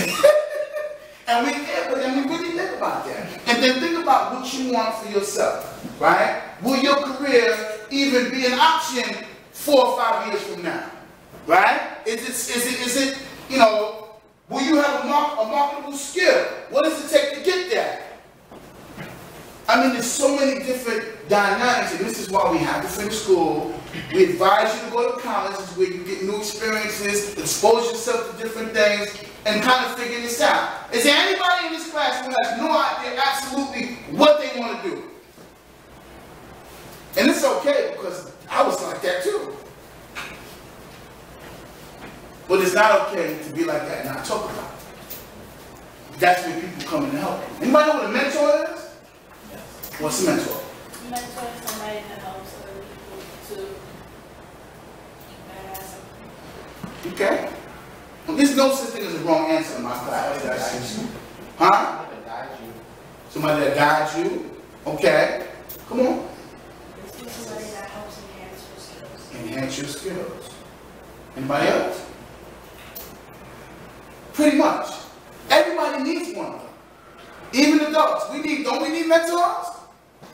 but then we really think about that. And then think about what you want for yourself, right? will your career even be an option 4 or 5 years from now? Right? Is it, you know, will you have a marketable skill? What does it take to get there? I mean, there's so many different dynamics, and this is why we have to finish school. We advise you to go to college, where you get new experiences, expose yourself to different things, and kind of figure this out. Is there anybody in this class who has no idea absolutely what they want to do? And it's okay, because I was like that too. But it's not okay to be like that and not talk about it. That's where people come in to help. Anybody know what a mentor is? What's a mentor? A mentor is somebody that helps other people to Okay. Well, there's no such thing as a wrong answer in my class. Huh? Somebody that guides you. Okay. Come on. It's somebody that helps enhance your skills. Enhance your skills. Anybody else? Pretty much. Everybody needs one. Even adults. Don't we need mentors?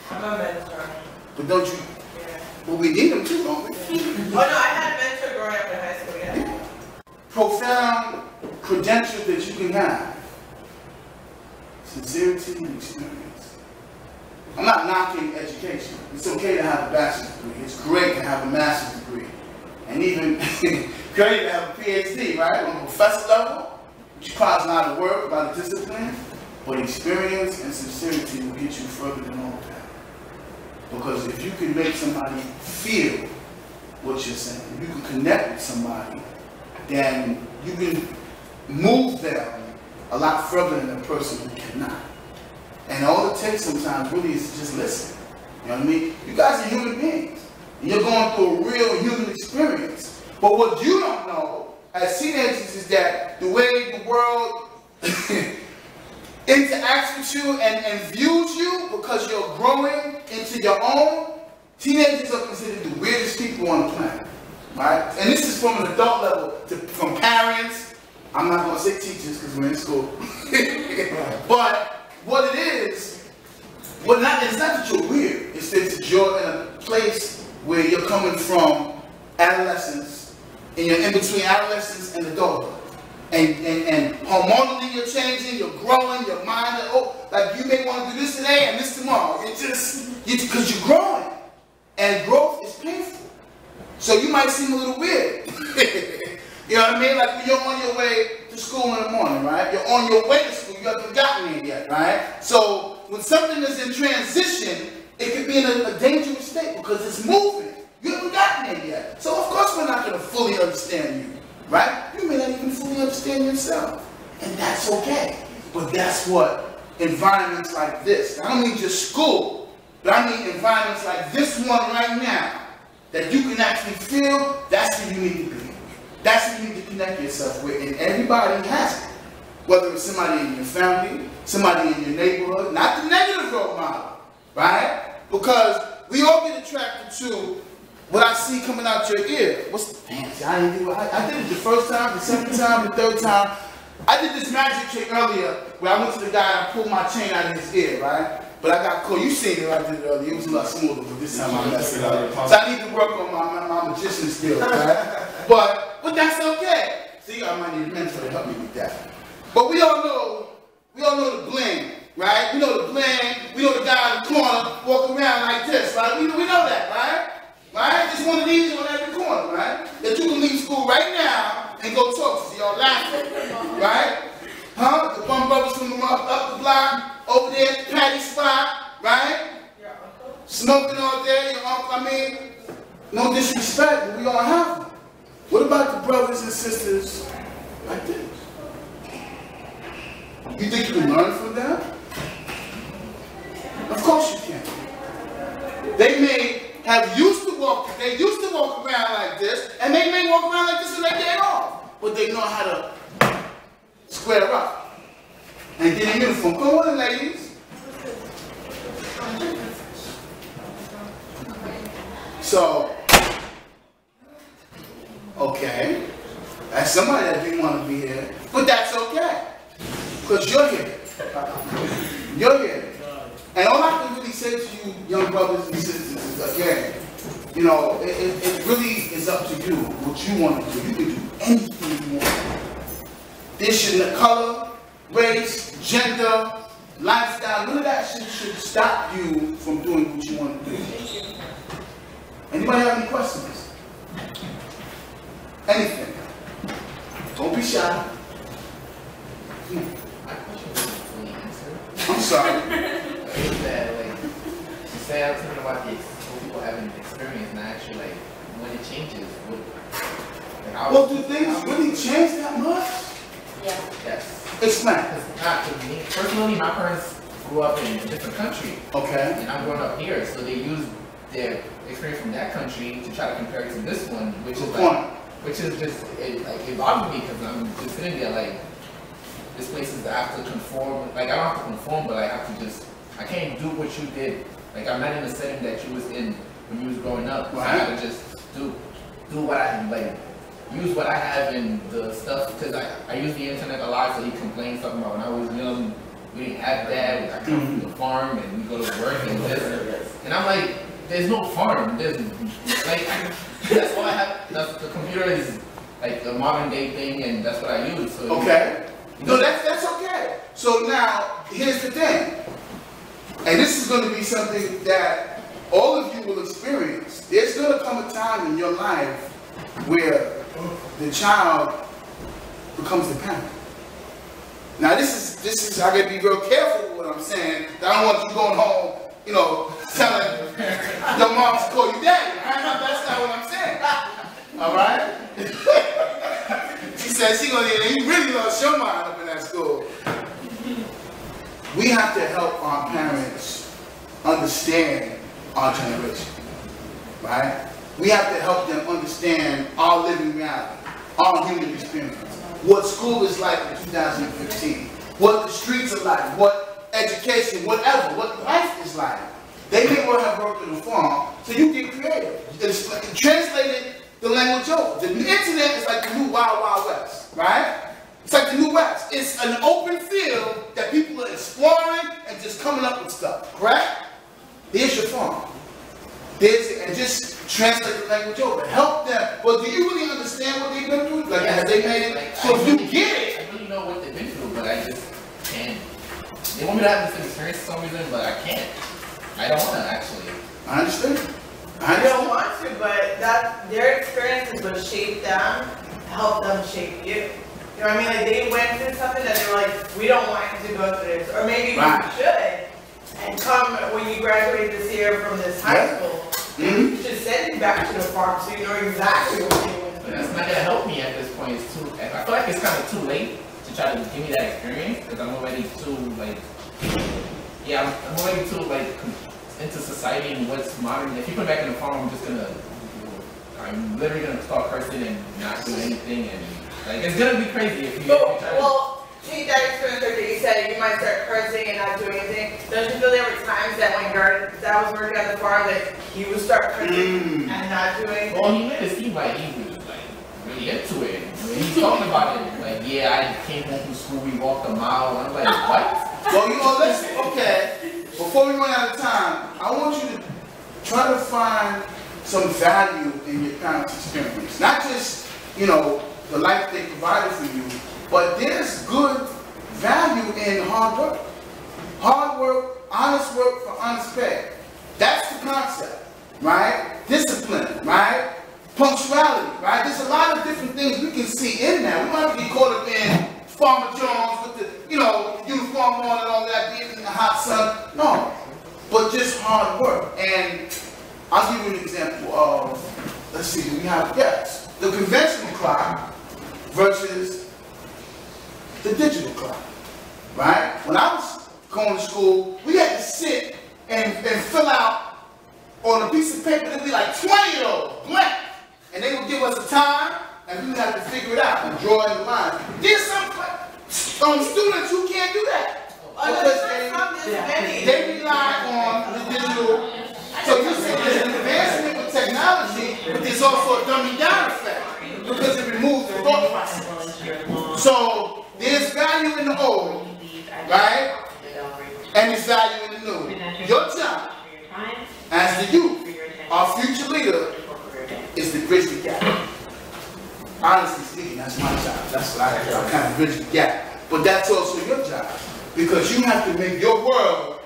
I'm a mentor. But don't you? Yeah. Well, we need them too, don't we? Oh no, I had a mentor growing up in high school, yeah. Profound credentials that you can have. Sincerity and experience. I'm not knocking education. It's okay to have a bachelor's degree. It's great to have a master's degree. And even great to have a PhD, right? On the professor level, which requires a lot of work, a lot of discipline. But experience and sincerity will get you further than all that. Because if you can make somebody feel what you're saying, if you can connect with somebody, then you can move them a lot further than a person who cannot. And all it takes sometimes really is to just listen. You know what I mean? You guys are human beings. And you're going through a real human experience. But what you don't know as teenagers is that the way the world interacts with you and views you because you're growing into your own, teenagers are considered the weirdest people on the planet, right? And this is from an adult level, from parents. I'm not going to say teachers because we're in school. But what it is, it's not that you're weird. It's that you're in a place where you're coming from adolescence, and you're in between adolescence and adulthood. And hormonally you're changing, you're growing, your mind, like you may want to do this today and this tomorrow. Because you're growing. And growth is painful. So you might seem a little weird. You know what I mean? Like when you're on your way to school in the morning, right? You're on your way to school, you haven't gotten there yet, right? So when something is in transition, it could be in a dangerous state because it's moving. You haven't gotten there yet. So of course we're not going to fully understand you. Right? You may not even fully understand yourself. And that's okay. But that's what environments like this, I don't mean just school, but I mean environments like this one right now, that you can actually feel, that's where you need to be. That's where you need to connect yourself with. And everybody has it. Whether it's somebody in your family, somebody in your neighborhood, not the negative role model, right? Because we all get attracted to what I see coming out your ear. What's the fancy? I did it the first time, the second time, the third time. I did this magic trick earlier where I went to the guy and I pulled my chain out of his ear, right? But I got caught. You seen it I did it earlier. It was a lot smoother, but this time I messed it up. So I need to work on my magician skills, right? But that's okay. See, I might need a mentor to help me with that. But we all know the bling, right? We know the bling. We know the guy in the corner walking around like this, right? We know that, right? Right? Just one of these on every corner, right? That you can leave school right now and go talk to. See y'all laughing, right? Huh? The bum brothers from up the block, over there at the patty spot, right? Smoking all day, your uncle, I mean, no disrespect, but we all have them. What about the brothers and sisters like this? You think you can learn from them? Of course you can. They used to walk around like this, and they may walk around like this when they get off. But they know how to square up and get in uniform. Come on, ladies. So, okay, that's somebody that didn't want to be here, but that's okay, because you're here. You're here. And all I can really say to you, young brothers and sisters, again, you know, it really is up to you what you want to do. You can do anything you want. This shouldn't color, race, gender, lifestyle, none of that shit should stop you from doing what you want to do. Anybody have any questions? Anything? Don't be shy. My question wasn't fully answered. I'm sorry. Is that, like, you say I was talking about the people having experience, and actually, like, when it changes, like, Well, do things really change that much? Yeah. Yes. Explain. Not to me. Personally, my parents grew up in a different country. Okay. And I'm growing up here, so they use their experience from that country to try to compare it to this one, which is like, which is just, it bothers me because I'm just sitting there like, this place is I have to conform, like I don't have to conform, but I have to just, I can't do what you did. Like I'm not in the setting that you was in when you was growing up. So I have to just do what I, like, use what I have in the stuff, because I use the internet a lot, so he complains something about when I was young, we didn't have that, I come from the farm and we go to work and this, and I'm like, there's no farm, there's, like, that's all I have, the computer is like a modern day thing and that's what I use, so. Okay. No, that's okay. So now, here's the thing, and this is going to be something that all of you will experience. There's going to come a time in your life where the child becomes the parent. Now this is I gotta be real careful with what I'm saying. I don't want you going home, you know, telling your mom to call you daddy. That's not what I'm saying. All right? She said she gonna he really lost your mind up in that school. We have to help our parents understand our generation, right? We have to help them understand our living reality, our human experience, what school is like in 2015, what the streets are like, what education, whatever, what life is like. They may well have worked in a farm, so you get creative. It's translated the language over. The internet is like the new Wild Wild West, right? It's like the new West. It's an open field that people are exploring and just coming up with stuff, correct? There's your farm. And just translate the language over. Help them. Well, do you really understand what they've been through? Like, have they made it? Like, so if you get it. I really know what they've been through, but I just can't. They want me to have this experience for some reason, but I can't. I don't want to, actually. I understand. I don't want to, but that their experiences would shape them, help them shape you. You know what I mean? Like, they went through something that they were like, we don't want you to go through this. Or maybe we should. And come when you graduate this year from this high school. You should send you back to the farm so you know exactly what you want to do. But that's not going to help me at this point. It's too, I feel like it's kind of too late to try to give me that experience, because I'm already too, like, yeah, I'm already too, like, into society and what's modern. If you put me back in the farm, I'm literally going to start cursing and not do anything, and, like, it's going to be crazy if you try to... Well, take that experience that you said, you might start cursing and not doing anything. Don't you feel there were times that when Dad was working at the farm that he would start cursing and not doing anything? Well, he made it seem like he was like really into it. When he's talking about it, like, yeah, I came home from school, we walked a mile. I'm like, what? Well, you know, listen, okay. Before we run out of time, I want you to try to find some value in your parents' experience. Not just, you know, the life they provided for you, but there's good value in hard work. Hard work, honest work for honest pay. That's the concept, right? Discipline, right? Punctuality, right? There's a lot of different things we can see in there. We don't have to get caught up in Farmer Jones with the, you know, uniform on and all that, being in the hot sun. No, but just hard work. And I'll give you an example of, let's see, we have, yes, the conventional clock versus the digital clock, right? When I was going to school, we had to sit and fill out on a piece of paper, there'd be like 20 of those, blank. And they would give us a time, and we would have to figure it out and draw in the line. There's some students who can't do that. Because they rely on the digital. So you see there's an advancement with technology, but there's also a dumbing down effect, because it removes the thought process. So there's value in the old, right? And there's value in the new. Your job honestly speaking, that's my job. That's what I kind of bridge the gap. But that's also your job. Because you have to make your world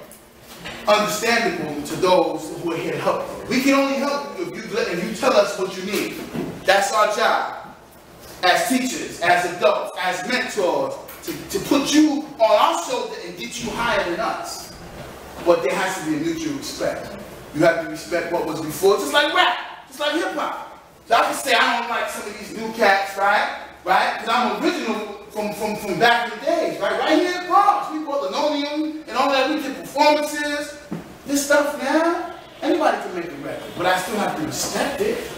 understandable to those who are here to help you. We can only help you if you tell us what you need. That's our job. As teachers, as adults, as mentors, to put you on our shoulder and get you higher than us. But there has to be a mutual respect. You have to respect what was before, just like rap, just like hip hop. So I can say I don't like some of these new cats, right? Because I'm original from back in the days, right? Right here in Bronx, we brought linoleum and all that. We did performances. This stuff now, anybody can make a record, but I still have to respect it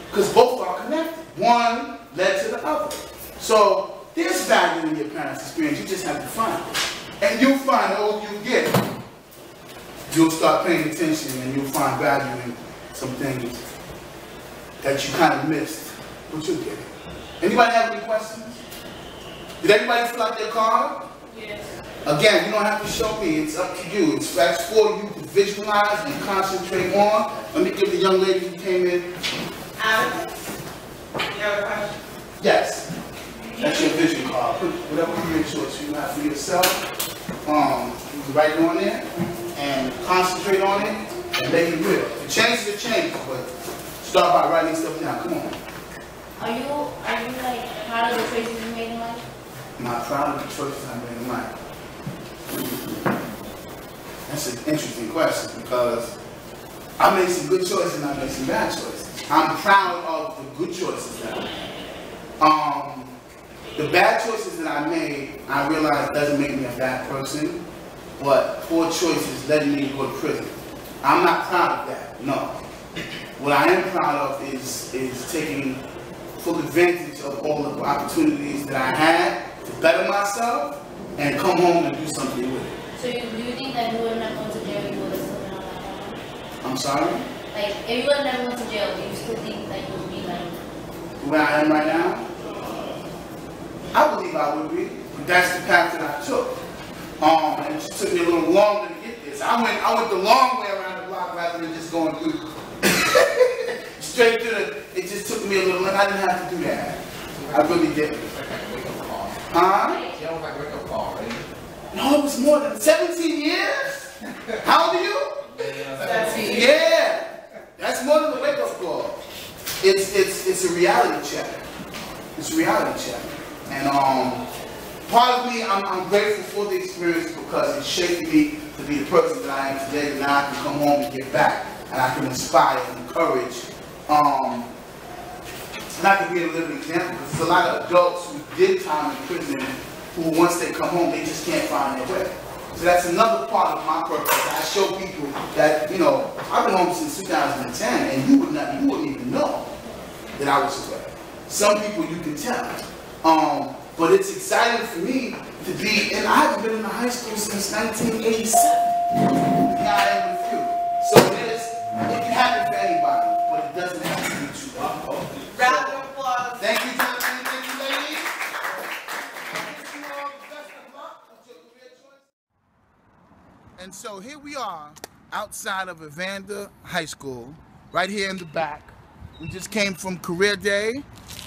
because both are connected. One led to the other. So there's value in your parents' experience. You just have to find it, and you'll find the older you get, you'll start paying attention, and you'll find value in some things that you kind of missed, but you'll get it. Anybody have any questions? Did everybody fill out their card? Yes. Again, you don't have to show me. It's up to you. That's for you to visualize and concentrate on. Let me give the young lady who came in. Alex, you have a question? Yes. That's your vision card. Put whatever career choice you have for yourself. You can write it on there and concentrate on it and make it real. If it changes, it changes. But start by writing stuff down. Come on. Are you like proud of the choices you made in life? Am I proud of the choices I made in life? That's an interesting question because I made some good choices and I made some bad choices. I'm proud of the good choices that I made. The bad choices that I made, I realized doesn't make me a bad person, but poor choices led me to go to prison. I'm not proud of that, no. What I am proud of is taking full advantage of all of the opportunities that I had to better myself and come home and do something with it. So do you think that if you would have never gone to jail, you would have still been on that island? I'm sorry? Like, if you would have never gone to jail, do you still think that you would be like... Where I am right now? I believe I would be, but that's the path that I took. And it just took me a little longer to get this. I went the long way around the block rather than just going through straight through the, it just took me a little, and I didn't have to do that. I really didn't. Huh? Yeah, it was like a wake-up call, right? No, it was more than 17 years? How old are you? 17. Yeah. That's more than a wake-up call. It's a reality check. It's a reality check. And part of me, I'm grateful for the experience because it shaped me to be the person that I am today. And now I can come home and get back. And I can inspire and encourage. And I can be a living example. There's a lot of adults who did time in prison who, once they come home, they just can't find their way. So that's another part of my purpose. I show people that, you know, I've been home since 2010, and you wouldn't even know that I was away. Some people you can tell. But it's exciting for me to be, and I haven't been in the high school since 1987. Here I am with you. So it can happen for anybody, but it doesn't have to be too long. Round of applause. Thank you, gentlemen. Thank you, ladies. I wish you all the best of luck with your career choice. And so here we are outside of Evander High School, right here in the back. We just came from Career Day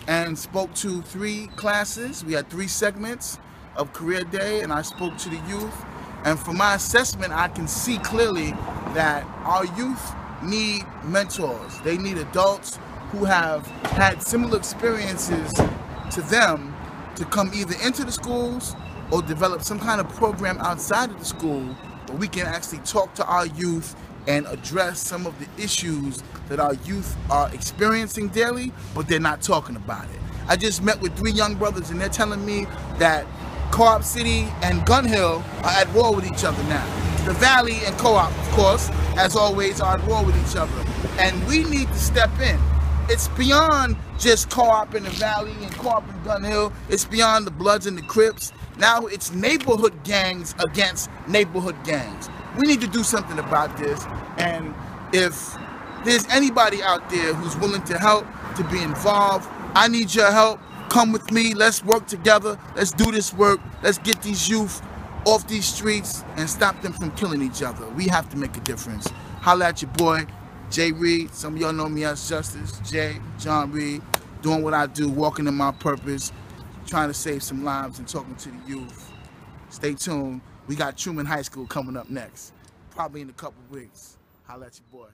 and spoke to 3 classes. We had 3 segments of Career Day, and I spoke to the youth. And from my assessment, I can see clearly that our youth need mentors. They need adults who have had similar experiences to them to come either into the schools or develop some kind of program outside of the school where we can actually talk to our youth and address some of the issues that our youth are experiencing daily, but they're not talking about it. I just met with 3 young brothers and they're telling me that Co-op City and Gun Hill are at war with each other now. The Valley and Co-op, of course, as always, are at war with each other. And we need to step in. It's beyond just Co-op in the Valley and Co-op in Gun Hill. It's beyond the Bloods and the Crips. Now it's neighborhood gangs against neighborhood gangs. We need to do something about this. And if there's anybody out there who's willing to help, to be involved, I need your help. Come with me. Let's work together. Let's do this work. Let's get these youth off these streets and stop them from killing each other. We have to make a difference. Holla at your boy, Jay Reed. Some of y'all know me as Justice, Jay, John Reed. doing what I do, walking in my purpose, trying to save some lives and talking to the youth. Stay tuned. We got Truman High School coming up next, probably in a couple weeks. Holla at your boy.